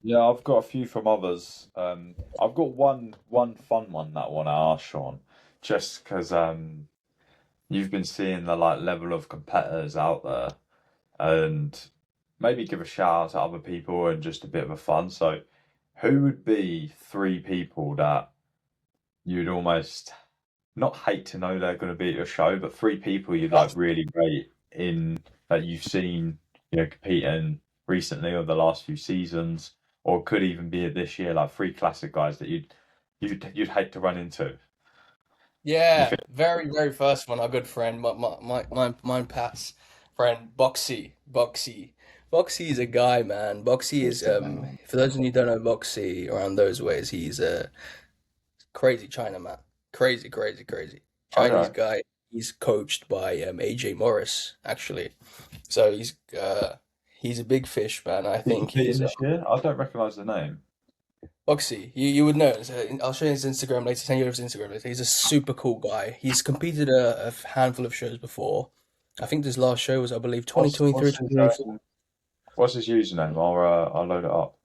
Yeah, I've got a few from others. I've got one fun one that I want to ask Sean, just because you've been seeing the like level of competitors out there, and maybe give a shout out to other people and just a bit of a fun. So, who would be three people that you'd almost not hate to know they're going to be at your show, but three people you'd like really rate in that you've seen, competing recently or the last few seasons, or could even be this year, like three classic guys that you'd hate to run into. Yeah, very, very first one, our good friend, my past friend, Boxy. Boxy is a guy, man. Boxy is, for those of you who don't know Boxy around those ways, he's a crazy China man. Crazy, crazy, crazy. Chinese Okay. guy. He's coached by AJ Morris, actually. So he's a big fish, man. I think Competing he's this year? I don't recognise the name. Boxy. You would know. So I'll show you his Instagram later. Send you his Instagram later. He's a super cool guy. He's competed a handful of shows before. I think this last show was, I believe, 2023, 2024. What's his username? I'll load it up.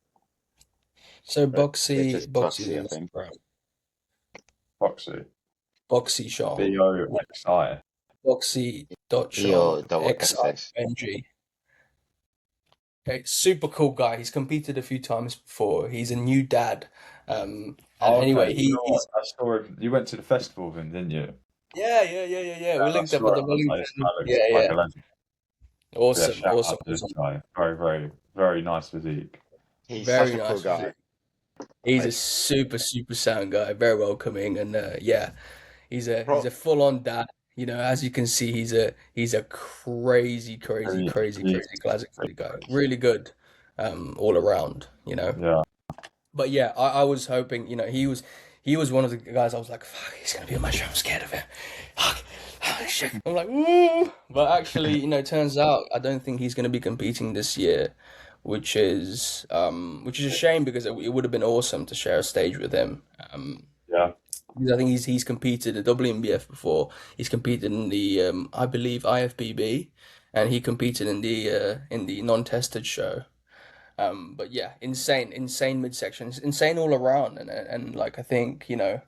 So It's just Boxy's Boxy, I think. Instagram. Boxy. Boxy Shawn. BOXI. Boxy.Shawn. EO-XS. XING. Okay, super cool guy. He's competed a few times before. He's a new dad. And anyway, you know what? I saw him. You went to the festival with him, didn't you? yeah. We linked up at the I was like, this guy looks Yeah, like yeah. a legend. Awesome, Shout awesome, out to this awesome. guy. Very, very, very nice physique. He's Very such a cool nice guy. physique. He's a Like, super, super sound guy, very welcoming, and yeah, he's a pro- full-on dad. You know, as you can see, he's a crazy, crazy, crazy, He- crazy classic footy guy. Really good, all around. You know, Yeah. but yeah, I was hoping. You know, he was one of the guys. I was like, fuck, he's gonna be on my show. I'm scared of him. Fuck. Oh, shit. I'm like, ooh. But actually, you know, it turns out I don't think he's gonna be competing this year, which is a shame because it would have been awesome to share a stage with him. Yeah. Because I think he's competed at WNBF before. He's competed in the I believe IFBB, and he competed in the non-tested show. But yeah, insane midsections, insane all around, and like I think yeah,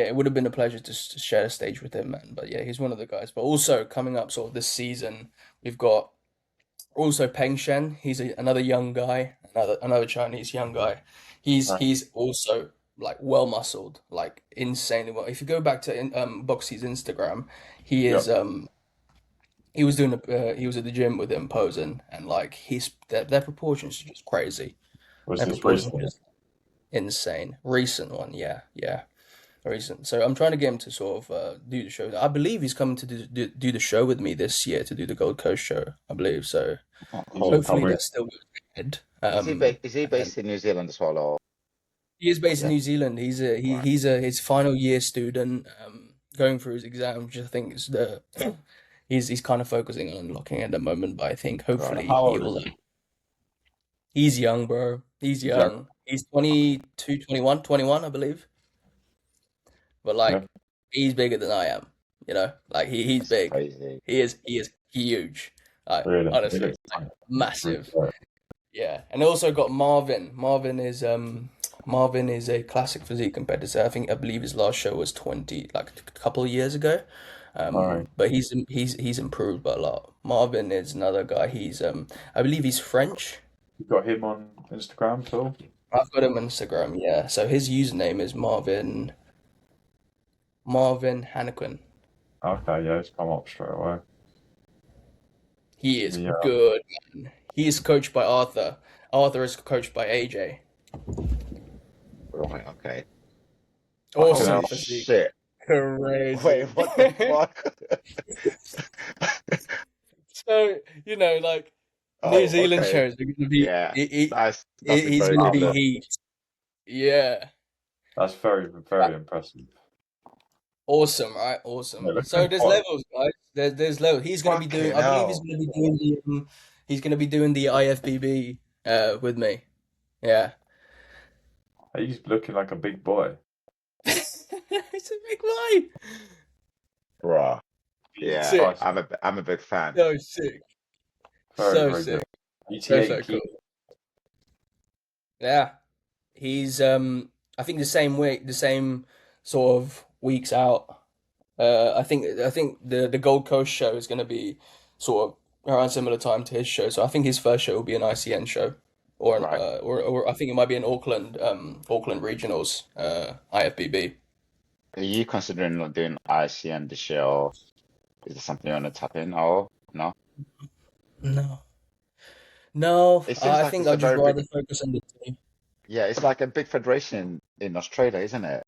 it would have been a pleasure to share a stage with him, man. But yeah, he's one of the guys. But also coming up sort of this season, we've got also Peng Shen. He's another young guy, another Chinese young guy. He's also like well muscled, like insanely well. If you go back to Boxy's Instagram, he is he was at the gym with him posing, and like their proportions are just crazy. Was Their this proportions are recent? just insane. Recent one, yeah. Recent. So I'm trying to get him to sort of do the show. I believe he's coming to do the show with me this year to do the Gold Coast show. I believe so. Hopefully that's still ahead. is he based in New Zealand as well, or He is based in New Zealand. He's his final year student, going through his exam, which I think is he's kind of focusing on unlocking at the moment. But I think hopefully How he old will. is he? He's young, bro. He's young. He's 22, 21, 21, I believe. But like, he's bigger than I am. You know, like he's big. crazy? He is huge. Like Really? honestly, like, massive. Yeah, and also got Marvin. Marvin is a classic physique competitor. I believe his last show was 20, like a couple of years ago. Alright. But he's improved by a lot. Marvin is another guy. He's I believe he's French. You got him on Instagram, Phil? I've got him on Instagram. Yeah, so his username is Marvin Hannequin. Okay, yeah, it's come up straight away. He is Yeah. good, man. He is coached by Arthur. Arthur is coached by AJ. Right, okay. Awesome Oh, physique. shit. Crazy. Wait, what the fuck? So, you know, like Oh, New Zealand okay. shows are going to be. Yeah, He's that's very going to be good. heat. Yeah. That's very, very impressive. Awesome, right? Awesome. Yeah, So there's fun. levels, guys. There's levels. He's going to be doing. Fucking I believe he's hell. going to be doing the. He's going to be doing the IFBB with me. Yeah. He's looking like a big boy. It's a big boy. Bruh. Yeah, Sick. I'm a big fan. No, sick. Very, So very good. sick. So, 88 so key. cool. Yeah. He's I think the same sort of weeks out. I think the Gold Coast show is going to be sort of around similar time to his show. So I think his first show will be an ICN show, or Right. or I think it might be an Auckland Regionals IFBB. Are you considering not doing ICN this year, or is it something you want to tap in? Or no? No, no. It seems I like think it's a I'd just very big, rather focus on the team. yeah, it's like a big federation in Australia, isn't it?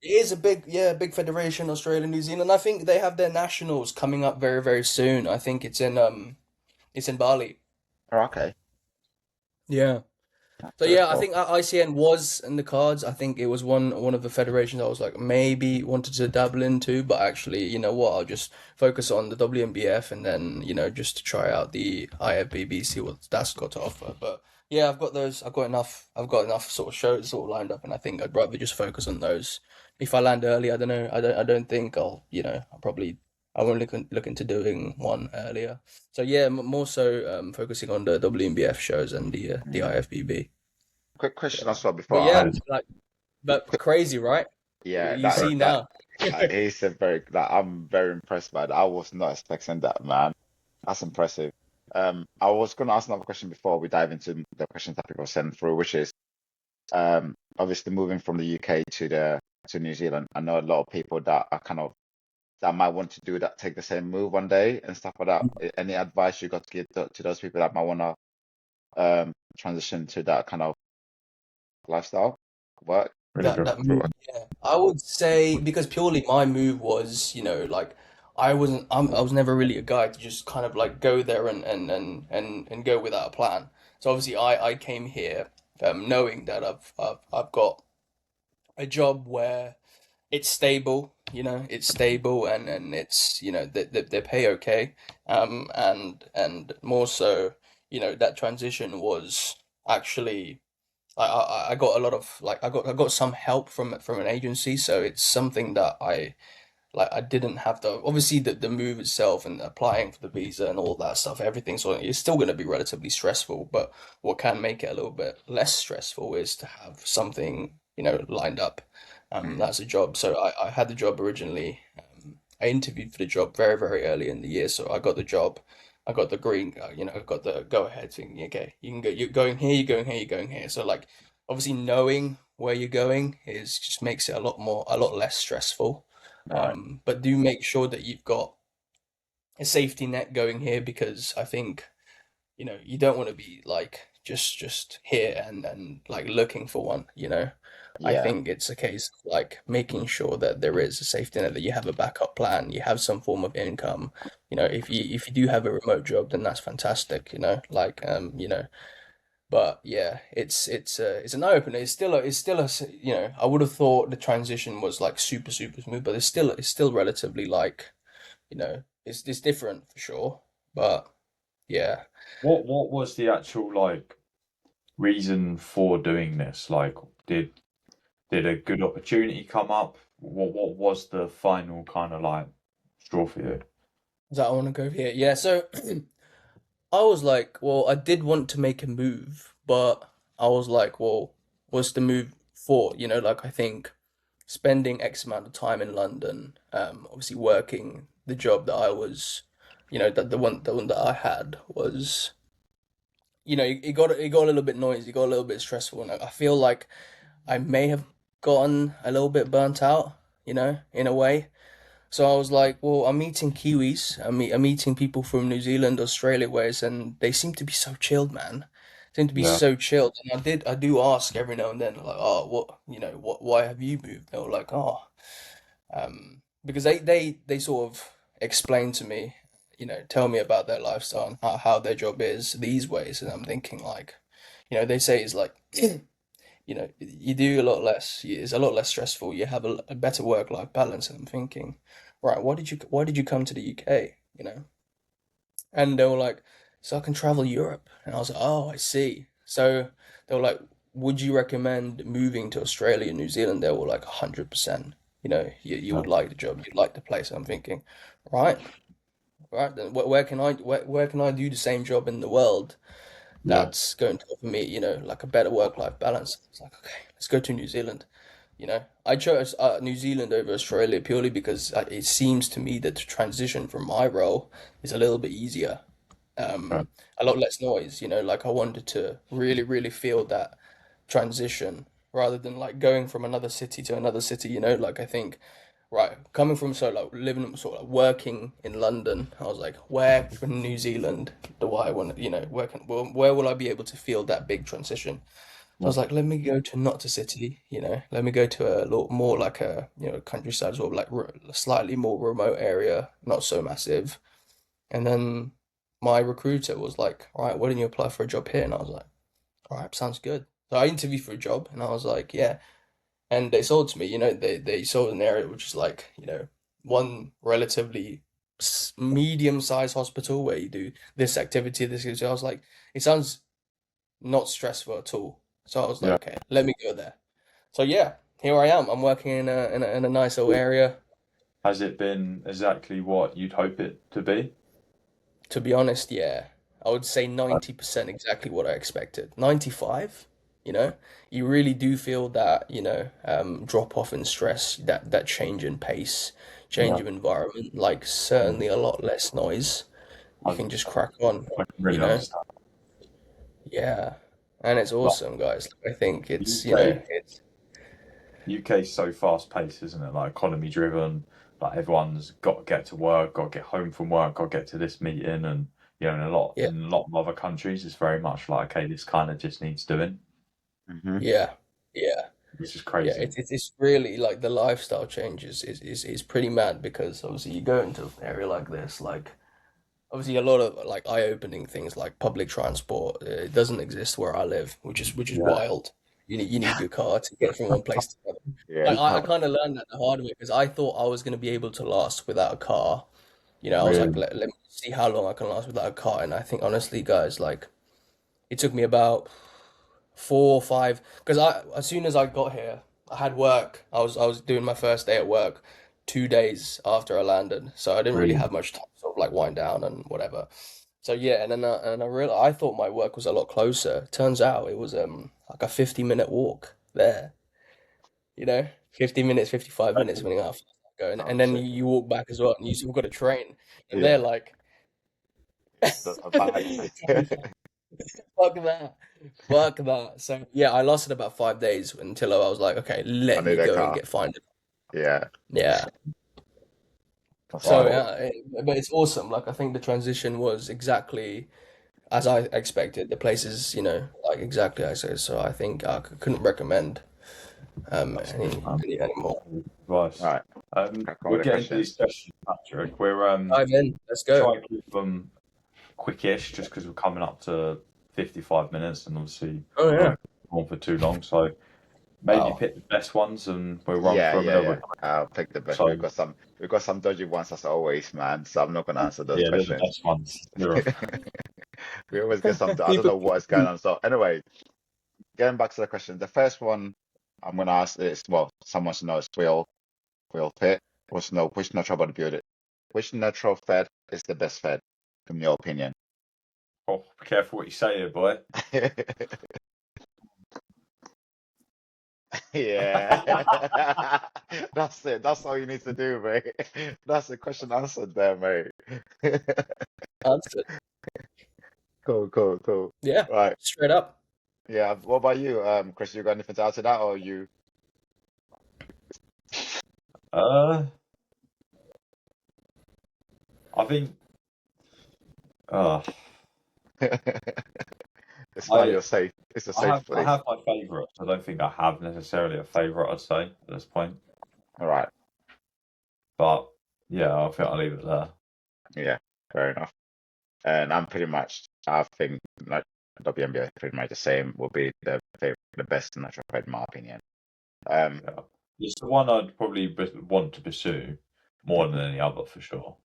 It is a big, yeah, big federation, Australia, New Zealand. I think they have their nationals coming up very, very soon. I think it's in Bali. Oh, okay. Yeah. That's So very yeah, I cool. think ICN was in the cards. I think it was one of the federations I was like maybe wanted to dabble into, but actually, you know what? I'll just focus on the WNBF and then just to try out the IFBB, see what that's got to offer. But yeah, I've got those. I've got enough sort of shows sort of lined up, and I think I'd rather just focus on those. If I land early, I don't know. I don't think I won't look into doing one earlier. So yeah, more so focusing on the WNBF shows and the Mm. IFBB. Quick question Yeah. as well before But yeah, Nice. like, but quick, crazy, right? yeah, You see now. he's a very that I'm very impressed by that. I was not expecting that, man. That's impressive. I was gonna ask another question before we dive into the questions that people send through, which is obviously moving from the UK to New Zealand. I know a lot of people that are kind of that might want to do that, take the same move one day and stuff like that. Any advice you got to give to those people that might want to transition to that kind of lifestyle, work? Really That good. that move, yeah. I would say because purely my move was, like I was never really a guy to just kind of like go there and go without a plan. So obviously I came here knowing that I've got a job where it's stable, it's stable and it's, they pay okay. And more so, that transition was actually I got a lot of like I got some help from an agency, so it's something that I didn't have to obviously the move itself and applying for the visa and all that stuff, everything so it's still going to be relatively stressful, but what can make it a little bit less stressful is to have something lined up. Mm, That's a job. So I had the job originally. I interviewed for the job very, very early in the year, so I got the job. I got the green, I got the go ahead thing. Okay, you can go. You're going here. You're going here. You're going here. So like, obviously, knowing where you're going is just makes it a lot less stressful. right. But do make sure that you've got a safety net going here because I think you don't want to be like just here and like looking for one. I Yeah. think it's a case of like making sure that there is a safety net, that you have a backup plan, you have some form of income. If you do have a remote job, then that's fantastic. Like but yeah, it's an eye opener. I would have thought the transition was like super super smooth, but it's still relatively like it's different for sure. But yeah. What was the actual like reason for doing this? Like, did a good opportunity come up? What was the final kind of like straw for you? Is that I want to go here? Yeah, so I was like, well, I did want to make a move, but I was like, well, what's the move for? Like I think spending X amount of time in London, obviously working the job that I was, that the one that I had was, it got a little bit noisy, it got a little bit stressful, and I feel like I may have gotten a little bit burnt out, in a way. So I was like, well, I'm meeting Kiwis. I'm meeting people from New Zealand, Australia, ways, and they seem to be so chilled, man. Seem to be Yeah, so chilled. And I do ask every now and then, like, oh, why have you moved? They were like, oh, because they sort of explain to me, tell me about their lifestyle and how their job is these ways, and I'm thinking like, they say it's like, you do a lot less. It's a lot less stressful. You have a better work-life balance. And I'm thinking, right, why did you come to the UK? And they were like, so I can travel Europe. And I was like, oh, I see. So they were like, would you recommend moving to Australia, New Zealand? They were like 100%. You yeah. would like the job, you'd like the place. I'm thinking, right. right? Then where can I do the same job in the world Yeah. that's going to offer me, like a better work-life balance? It's like, okay, let's go to New Zealand. I chose New Zealand over Australia purely because it seems to me that the transition from my role is a little bit easier, Okay. a lot less noise. Like I wanted to really, really feel that transition rather than like going from another city to another city. Like I think, right, coming from like living sort of like working in London, I was like, where in New Zealand do I want to, where will I be able to feel that big transition? So I Yeah. was like, let me go to not a city, let me go to a lot more like a, countryside, sort of like slightly more remote area, not so massive. And then my recruiter was like, all right, why didn't you apply for a job here? And I was like, all right, sounds good. So I interviewed for a job and I was like, yeah. And they sold to me, they sold an area which is like, one relatively medium-sized hospital where you do this activity, this activity. I was like, it sounds not stressful at all. So I was like, Yeah. okay, let me go there. So yeah, here I am. I'm working in a nice little area. Has it been exactly what you'd hope it to be? To be honest, yeah, I would say 90% exactly what I expected. 95, you really do feel that, drop off in stress, that change in pace, change Yeah. of environment, like certainly a lot less noise. You I, can just crack on, I can you really know? understand. Yeah. And it's Like awesome, guys. I think the it's, UK, it's, UK's so fast paced, isn't it? Like economy driven. Like everyone's got to get to work, got to get home from work, got to get to this meeting, and yeah, in a lot of other countries, it's very much like, okay, this kind of just needs doing, Hmm. yeah, yeah. which is Yeah, crazy. it's really like the lifestyle changes is pretty mad because obviously you go into an area like this, like obviously a lot of like eye-opening things like public transport. It doesn't exist where I live, which is Yeah, wild. You need your car to get from one place to another. Yeah. Like I kind of learned that the hard way because I thought I was going to be able to last without a car. I was like, really. let me see how long I can last without a car. And I think honestly, guys, like it took me about 4 or 5 because I as soon as I got here, I had work. I was doing my first day at work 2 days after I landed, so I didn't really Really? have much time to sort of like wind down and whatever. So yeah, and then I realized I thought my work was a lot closer. Turns out it was like a 50-minute walk there. 50 minutes, 55 minutes, depending on how fast I go, and Oh, then shit. you walk back as well, and you still got a train, and they're Yeah. like, That's a bag. fuck that. Fuck that. So yeah, I lasted about 5 days until I was like, okay, I let me need a go and car. get find it. Yeah, Yeah. that's So Wow. cool. yeah, but it's awesome. Like I think the transition was exactly as I expected. The place is, like exactly as I said. So I think I couldn't recommend That's good, any man. anymore. All Advice. right, crack on We'll with the get into these questions. questions, Patrick. We're Dive in. Let's go. try to keep them quickish, just because we're coming up to 55 minutes, and obviously Oh we don't yeah. want to go on for too long. So maybe Wow. pick the best ones, and we'll run Yeah, through them a yeah, little yeah. bit. I'll pick the best. So We've got some dodgy ones as always, man. So I'm not gonna answer those yeah, they're the questions. best ones. You're We always get some. I Keep don't it. know what is going on. So anyway, getting back to the question, the first one I'm gonna ask is, well, someone wants to know is Will Pitt wants to know which natural bodybuilder, which natural fed is the best fed, in your opinion? oh, be careful what you say here, boy. Yeah, that's it. That's all you need to do, mate. That's the question answered there, mate. Answered. Cool, cool, cool. Yeah. Right. Straight up. Yeah. What about you, Chris? You got anything to add to that, or you? Uh, I think uh, It's fine. I You're safe. It's a I safe I place. have my favourites. I don't think I have necessarily a favourite. I'd say at this point, All right. but yeah, I think I'll leave it there. Yeah. Fair enough. And I'm pretty much. I think like WNBA is pretty much the same. Will be the best natural fed, in my opinion. Yeah, it's the one I'd probably want to pursue more than any other for sure.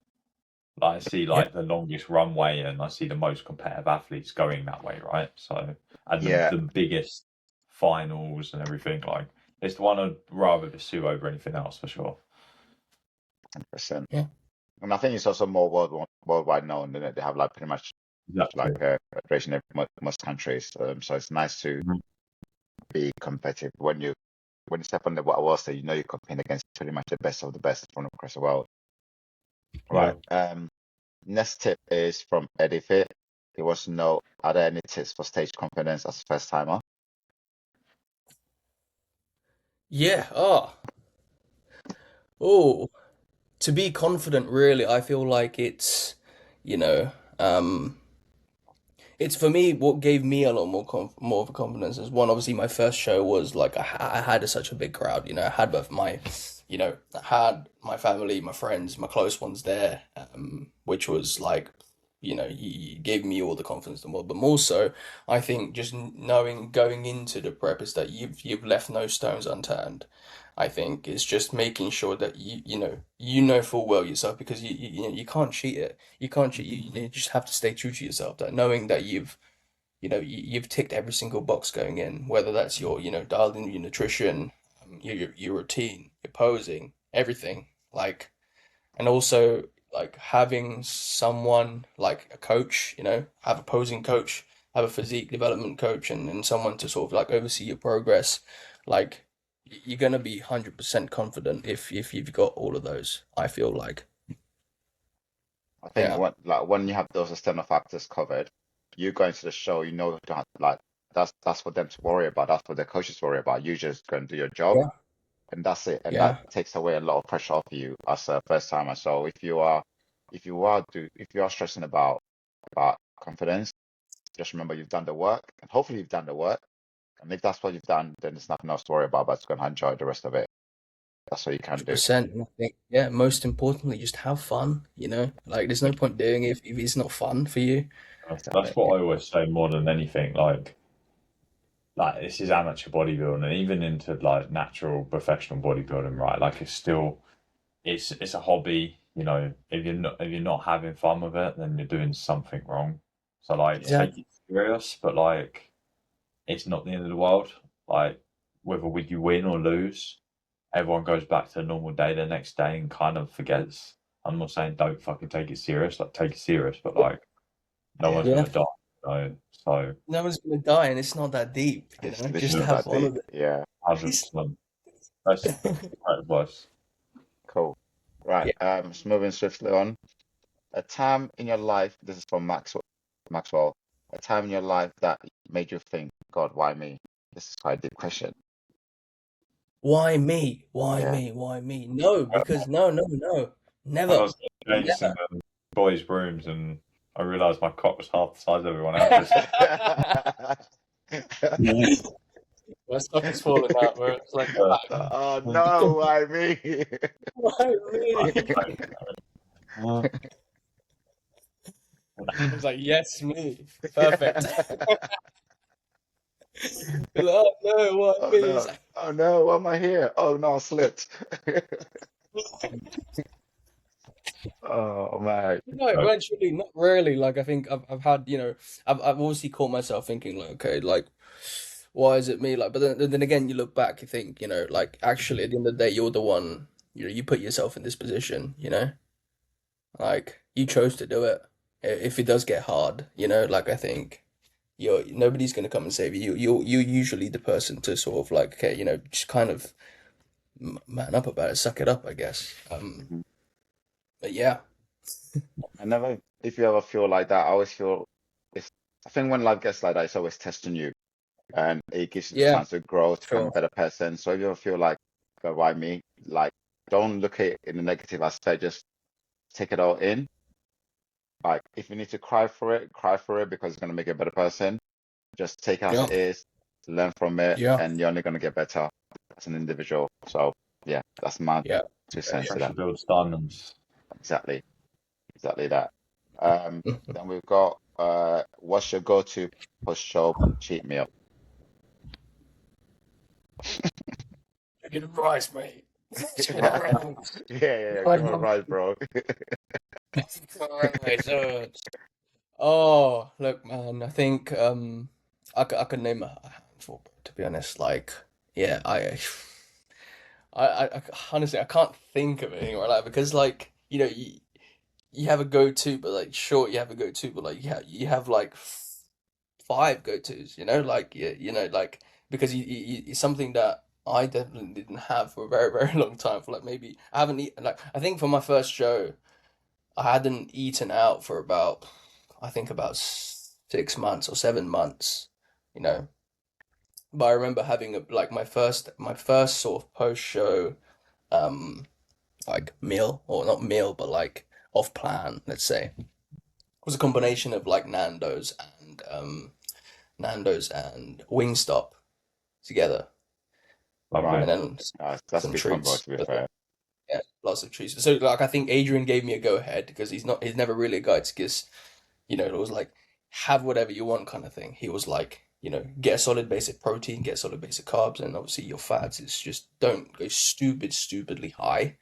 Like I see Yeah. like the longest runway, and I see the most competitive athletes going that way, right? So and Yeah. the biggest finals and everything. Like it's the one I'd rather pursue over anything else for sure. 100%. Yeah. And I think it's also more worldwide known, isn't it? They have like pretty much Exactly. like a federation in most countries. So it's nice to Mhm. be competitive when you step on the world stage. You know you're competing against pretty much the best of the best from across the world. Yeah. Right. Next tip is from Eddie Fit. He wants to know, are there any tips for stage confidence as a first timer? Yeah. Oh, to be confident, really, I feel like it's, you know, it's for me what gave me a lot more of a confidence is one. Obviously, my first show was like I had such a big crowd. I had both my, I had my family, my friends, my close ones there, which was like, he gave me all the confidence in the world. But more so, I think just knowing going into the prep is that you've left no stones unturned. I think it's just making sure that you know full well yourself because you can't cheat it. You can't cheat. You just have to stay true to yourself. That knowing that you've ticked every single box going in, whether that's your dialed in your nutrition, your routine, your posing, everything. Like, and also like having someone like a coach, have a posing coach, have a physique development coach, and someone to sort of like oversee your progress. Like, you're gonna be 100% confident if you've got all of those. I feel like, I think yeah, when you have those external factors covered, you go into the show, you know, that's for them to worry about. That's what their coaches worry about. You just go and do your job, yeah, and that's it. And that yeah, takes away a lot of pressure off you as a first timer. So if you are stressing about confidence, just remember you've done the work, and hopefully you've done the work. And if that's what you've done, then there's nothing else to worry about, but it's going to enjoy the rest of it. That's what you can do. 100%. And I think, yeah, most importantly, just have fun. Like there's no point doing it if it's not fun for you. That's Exactly. what I always say more than anything. Like this is amateur bodybuilding, and even into like natural professional bodybuilding, right? Like it's a hobby. If you're not having fun with it, then you're doing something wrong. So like Yeah. take Exactly. it serious, but like it's not the end of the world. Like whether you win or lose, everyone goes back to a normal day the next day and kind of forgets. I'm not saying don't fucking take it serious, like take it serious, but like no one's Yeah. Yeah. gonna die. So No one's gonna die, and it's not that deep. It's Just literally yeah, have that fun deep. with it. Yeah. 100%. That's great advice. Cool. Right. Yeah. Just moving swiftly on. A time in your life, this is from Maxwell. A time in your life that made you think, God, why me? This is quite a deep question. Why me? Why Yeah. me? Why me? No, because no, no, no, When I never, was getting changed in never. the boys' rooms and I realised my cock was half the size of everyone else's. My stuff is falling out, bro. It's like, Uh, Oh no, why me? why me? uh, I was like, yes, me. Perfect. You're like, oh no, why Oh me? It's no. like, Oh no, why am I here? Oh no, I slipped. Oh man. no, eventually, not really. Like, I think I've had, I've obviously caught myself thinking, like, okay, like, why is it me? Like, but then again, you look back, you think, like, actually, at the end of the day, you're the one, you put yourself in this position, like, you chose to do it. If it does get hard, like, I think nobody's gonna come and save you. You're usually the person to sort of like, okay, just kind of man up about it, suck it up, I guess. Mhm. But yeah, If you ever feel like that, I always feel it's, I think when life gets like that, it's always testing you and it gives you the yeah, chance to grow, to become a sure. better person. So if you ever feel like, God, why me? Like, don't look at it in the negative aspect, just take it all in. Like, if you need to cry for it because it's going to make you a better person. Just take it as Yeah, it is, learn from it, yeah, and you're only going to get better as an individual. So, yeah, that's my yeah. 2 cents to pressure that. builds diamonds. Exactly, exactly that. Mhm. Then we've got what's your go-to post-show cheat meal? Chicken and rice, mate. Chicken and Yeah, rice. yeah, I give me a love rise, bro. chicken and rice. Oh, look, man. I think I could name a handful, to be honest. Like, yeah, I honestly I can't think of anything right now because like you have a go-to, but like you have a go-to, but like you have like five go-tos, like like because it's something that I definitely didn't have for a very, very long time. For like maybe I haven't eaten like I think for my first show, I hadn't eaten out for about I think about 6 months or 7 months, you know. But I remember having like my first sort of post-show like meal, or not meal, but like off plan, let's say, was a combination of like Nando's and Wingstop together, Lovely. Right. and then That's a some good combo, treats. to be But fair. yeah, lots of treats. So like I think Adrian gave me a go ahead because he's never really a guy to just it was like have whatever you want kind of thing. He was like, get a solid basic protein, get solid basic carbs, and obviously your fats is just don't go stupidly high.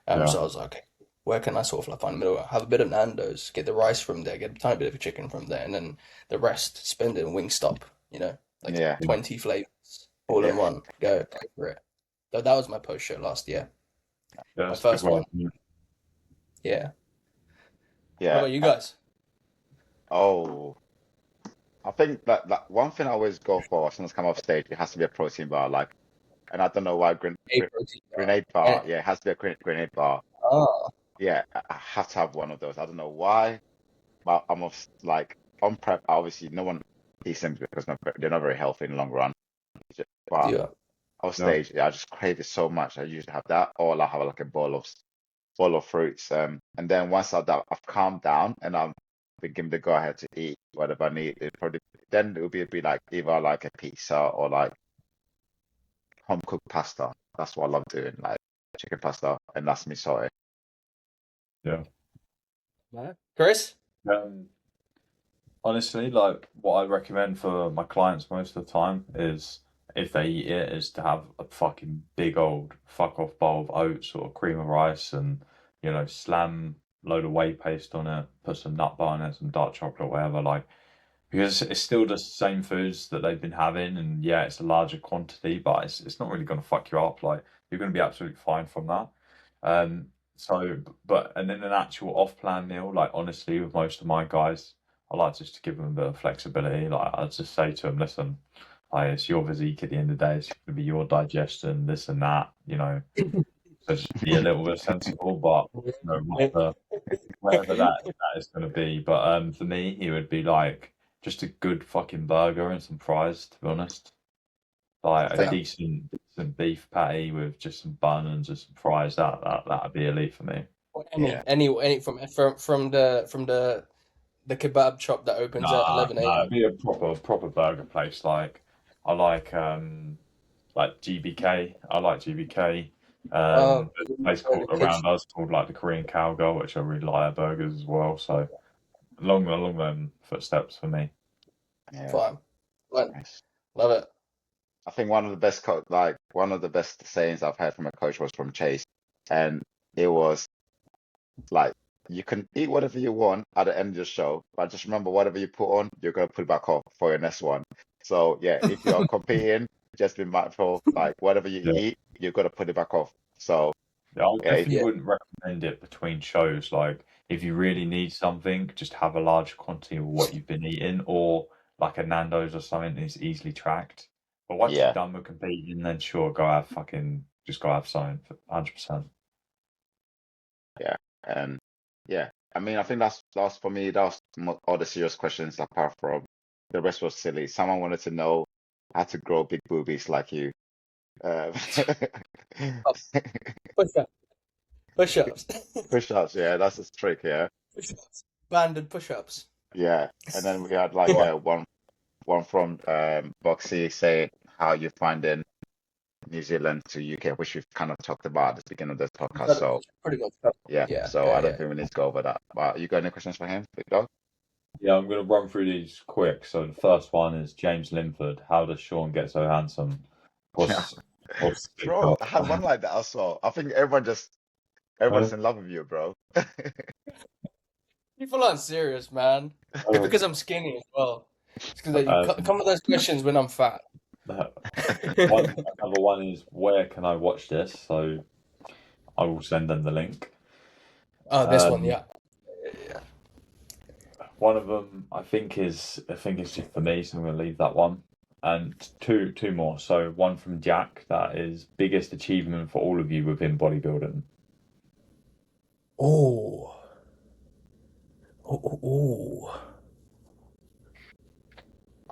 Yeah. So I was like, okay, where can I sort of like find the middle? Have a bit of Nando's, get the rice from there, get a tiny bit of chicken from there, and then the rest spend it in Wingstop, like Yeah. 20 flavors all in Yeah. one. Go for it. So that was my post show last year. Yeah, My that's a good first one. one. Yeah. What Yeah. about you guys? Oh, I think that one thing I always go for as soon as I come off stage, it has to be a protein bar. Like, and I don't know why A protein bar. grenade bar. And, Yeah, it has to be a grenade bar. oh, Yeah, I have to have one of those. I don't know why, but like on prep. Obviously, no one eats them because they're not very healthy in the long run. But yeah. off Yeah. stage, yeah, I just crave it so much. I usually have that, or I have like a bowl of fruits. And then once I've calmed down and I'm begin to go ahead to eat whatever I need, then it will be like either like a pizza or like home cooked pasta. That's what I love doing, like chicken pasta, and that's me sorry. Yeah. Right. Chris? Um, honestly, like what I recommend for my clients most of the time is if they eat it, is to have a fucking big old fuck off bowl of oats or cream of rice and, slam load of whey paste on it, put some nut bar in it, some dark chocolate, whatever, like because it's still the same foods that they've been having, and yeah, it's a larger quantity, but it's not really going to fuck you up. Like you're going to be absolutely fine from that. Um, but and then an actual off-plan meal, like honestly, with most of my guys, I like just to give them a bit of flexibility. Like I just say to them, listen, like it's your physique at the end of the day. It's going to be your digestion, this and that. So just be a little bit sensible, but whatever that is going to be. But for me, it would be like just a good fucking burger and some fries. To be honest, I like a think Yeah. decent beef patty with just some bun and just some fries. That'd be elite for me. Or yeah, any from the kebab shop that opens at Nah, 11 nah, a.m. it'd be a proper burger place. Like I like GBK. I like GBK. Oh, There's a place Burger called Kitchen. around us called like the Korean Cowgirl, which I really like their burgers as well. So along them footsteps for me. yeah. Fine. Fine. Nice. Love it. I think one of the best sayings I've heard from a coach was from Chase, and it was like, you can eat whatever you want at the end of the show, but just remember, whatever you put on, you're gonna put it back off for your next one. So yeah, if you're competing, just be mindful, like whatever you Yeah. eat, you're gonna put it back off. So Yeah, I yeah, definitely Yeah. wouldn't recommend it between shows. Like, if you really need something, just have a large quantity of what you've been eating, or like a Nando's or something that's easily tracked. But once you're yeah, done with competing, then sure, just go have something, 100%. yeah, and yeah. I mean, I think that's for me. That was all the serious questions. Apart from the rest was silly. Someone wanted to know how to grow big boobies like you. Uh, Push up. Push ups. push-ups, yeah, that's a trick, yeah. Push ups. Banded push ups. Yeah, and then we had like Go one from Boxy saying how you finding New Zealand to UK, which we've kind of talked about at the beginning of this podcast. So Pretty much covered. yeah, Yeah. so Yeah. I don't Yeah. think we need to go over that. But you got any questions for him, Big Dog? Yeah, I'm going to run through these quick. So the first one is James Linford. How does Sean get so handsome? Yeah, What's the bro, TikTok? I had one like that also. I think everyone's in love with you, bro. People aren't serious, man. It's because I'm skinny as well. It's because you Um, come with those questions when I'm fat. Another one is where can I watch this? So I will send them the link. Oh, this one, Um, yeah. One of them, I think is just for me, so I'm gonna leave that one. And two more. So one from Jack, that is biggest achievement for all of you within bodybuilding. Oh, oh.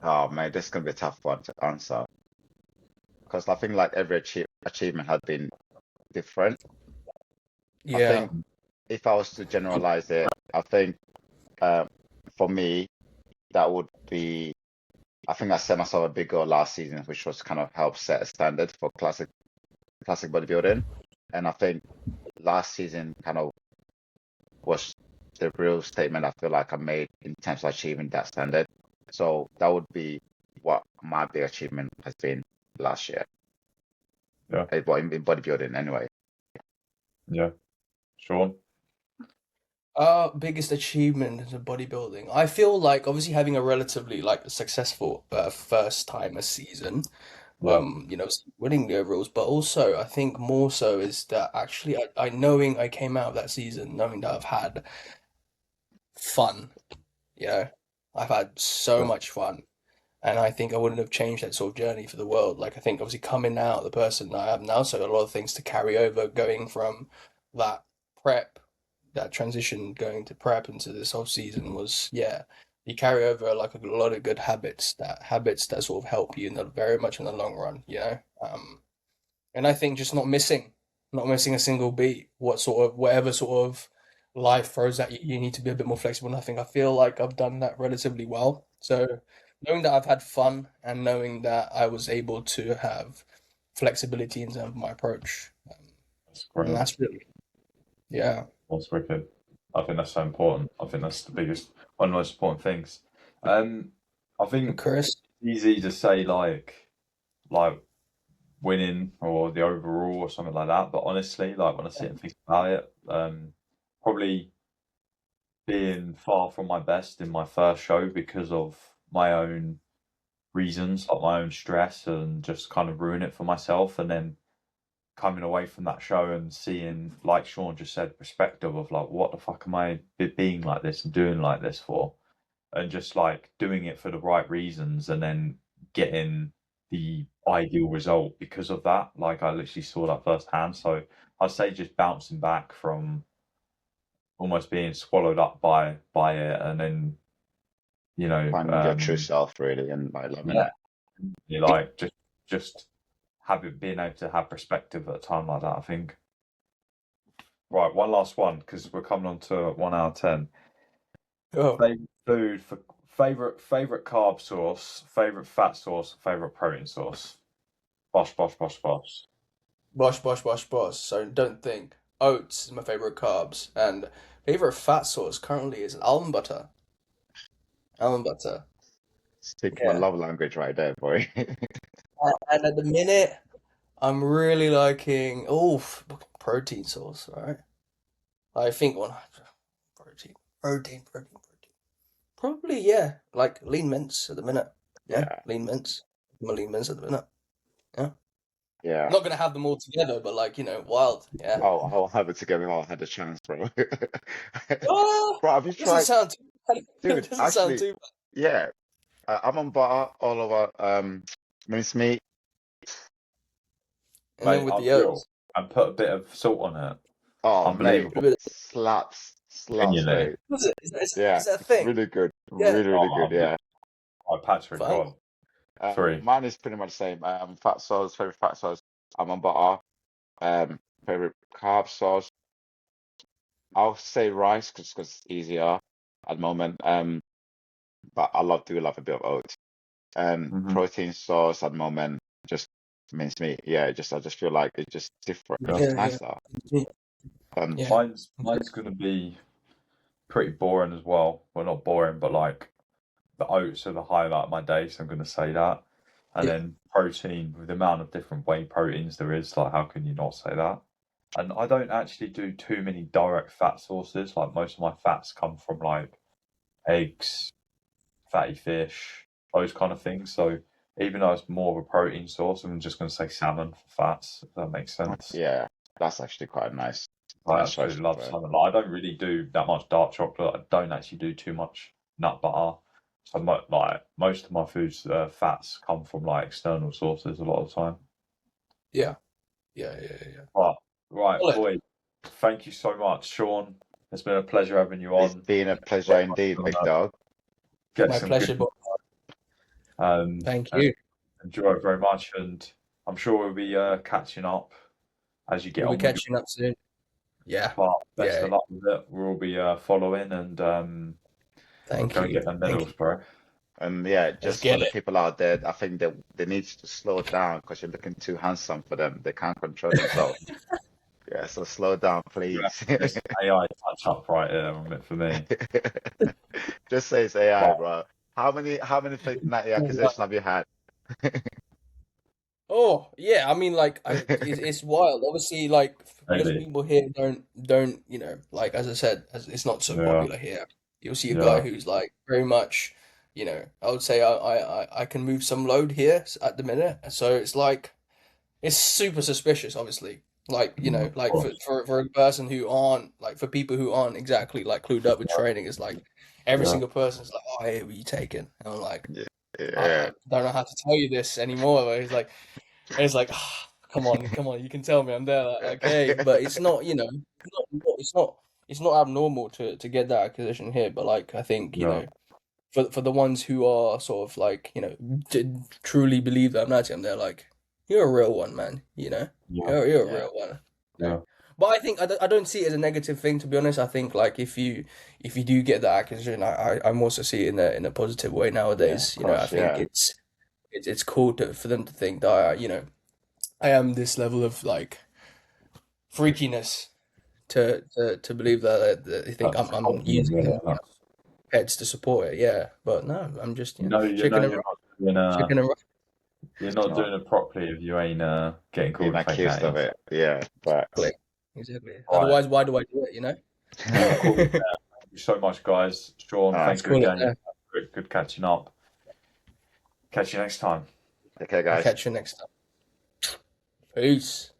Oh man, this is gonna be a tough one to answer because I think like every achievement has been different. I Yeah, think if I was to generalize it, I think um, for me that would be. I think I set myself a big goal last season, which was kind of help set a standard for classic bodybuilding, and I think last season kind of was the real statement I feel like I made in terms of achieving that standard. So that would be what my big achievement has been last year. Yeah, Well, in bodybuilding anyway. yeah. Sean? biggest achievement in bodybuilding. I feel like obviously having a relatively like successful first time a season, Yeah, you know, winning the overalls, but also I think more so is that actually I knowing I came out of that season knowing that I've had fun, you know, I've had so yeah, much fun. And I think I wouldn't have changed that sort of journey for the world. Like I think obviously coming out the person I am now, so a lot of things to carry over, going from that prep, that transition going to prep into this whole season was yeah. You carry over like a lot of good habits that sort of help you in the very much in the long run, you know. And I think just not missing a single beat. Whatever sort of life throws at you, you need to be a bit more flexible. And I feel like I've done that relatively well. So knowing that I've had fun and knowing that I was able to have flexibility in terms of my approach, that's and great. that's really yeah. That's wicked. I think that's so important. I think that's the biggest, one of the most important things. Um, I And think Chris, it's easy to say like winning or the overall or something like that, but honestly, like when I sit and think about it, probably being far from my best in my first show because of my own reasons, like my own stress, and just kind of ruin it for myself, and then coming away from that show and seeing, like Sean just said, perspective of like, what the fuck am I being like this and doing like this for? And just like doing it for the right reasons and then getting the ideal result because of that. Like I literally saw that firsthand. So I'd say just bouncing back from almost being swallowed up by it and then, you know, Finding your true self really and like loving yeah, it. you like just being able to have perspective at a time like that, I think. Right, one last one because we're coming on to 1 hour 10. oh, Favorite food for favorite carb source, favorite fat source, favorite protein source. Bosh, bosh, bosh, bosh. bosh. So don't think oats is my favorite carbs and favorite fat source currently is almond butter. Almond butter. Speak my Yeah. love language right there, boy. And at the minute, I'm really liking protein source, right? I think one protein, protein. Probably yeah, like lean mints at the minute. Yeah, Yeah, lean mints. My lean mints at the minute. Yeah, yeah. not gonna have them all together, but like wild. Yeah. I'll have it together if I had a chance, bro. Oh, Bro, have you doesn't tried, sound too bad. dude? Doesn't sound Actually, too bad. yeah. I'm on butter all over mincemeat. And then Mate, with the unreal. oats, And put a bit of salt on it. Oh, mate, Unbelievable. slaps, Genuinely. mate. what is it? Yeah, Is that a it's thing? really good, Yeah, really good. Oh, Yeah. oh, Patrick, fun. God. Three. Mine is pretty much the same. Fat sauce, favorite fat sauce. I'm on butter. Favorite carb sauce. I'll say rice because it's easier at the moment. But do love a bit of oats. Mm-hmm. Protein sauce at the moment, just mincemeat. Yeah, I just feel like it's just different. It's Yeah. just Yeah, nicer. yeah, Um, yeah. Mine's gonna be pretty boring as well. Well, not boring, but like the oats are the highlight of my day, so I'm gonna say that. And Yeah. then protein, with the amount of different whey proteins there is, like how can you not say that? And I don't actually do too many direct fat sources. Like most of my fats come from like eggs, fatty fish, those kind of things. So even though it's more of a protein source, I'm just going to say salmon for fats, if that makes sense. yeah, that's actually quite I nice choice. absolutely love salmon. Like, I don't really do that much dark chocolate. I don't actually do too much nut butter. So like most of my food's fats come from like external sources a lot of the time. Yeah. But right, Solid. boy, thank you so much, Shawn. It's been a pleasure having you It's on. been a pleasure indeed, big dog. Get My some pleasure, good, thank and you. enjoy it very much. And I'm sure we'll be catching up as you get We'll be on with catching up soon. Yeah. your part. Best Yeah. of luck with it. We'll be following and Thank go and you. get them Thank medals, you. bro. And yeah, Let's just for get the it. people out there, I think they need to slow down because you're looking too handsome for them. They can't control themselves. Yeah, so slow down, please. This AI touch up right there for me. Just say it's AI, But bro. How many nightly accusations have you had? Oh yeah, I mean, like, it's wild. Obviously, like, because maybe, people here don't, like, as I said, it's not so yeah, popular here. You'll see a guy yeah, who's like very much, I would say I can move some load here at the minute. So it's like it's super suspicious, obviously. Like, of like for, course, for for a person who aren't like for people who aren't exactly like clued up with training, it's like every yeah, single person's like, oh, hey, what are you taking? And I'm like, Yeah, I yeah. don't know how to tell you this anymore. But it's like, "Ah, come on, you can tell me I'm there. Like, okay, but it's not, it's not abnormal to get that acquisition here. But like, I think, yeah, for the ones who are sort of like, truly believe that I'm not him, they're like, you're a real one, man. yeah, You're a Yeah, real one. yeah, But I think I don't see it as a negative thing, to be honest. I think like if you do get that acquisition, I'm also see it in a positive way yeah, of nowadays. I course, think yeah. it's cool for them to think that I am this level of like freakiness to believe that they think that's I'm confident, using yeah. them heads to support it. Yeah, but no, I'm just You know chicken and rice, chicken and rice. you're not No, doing it properly if you ain't getting being called fake accused of names. it. Yeah, Exactly, facts. exactly. Right, Otherwise, why do I do it? we'll call it there. Thank you so much, guys. Shawn, All right, Let's thank you call it again. there. Good catching up. Catch you next time. take care, I'll guys. catch you next time. Peace.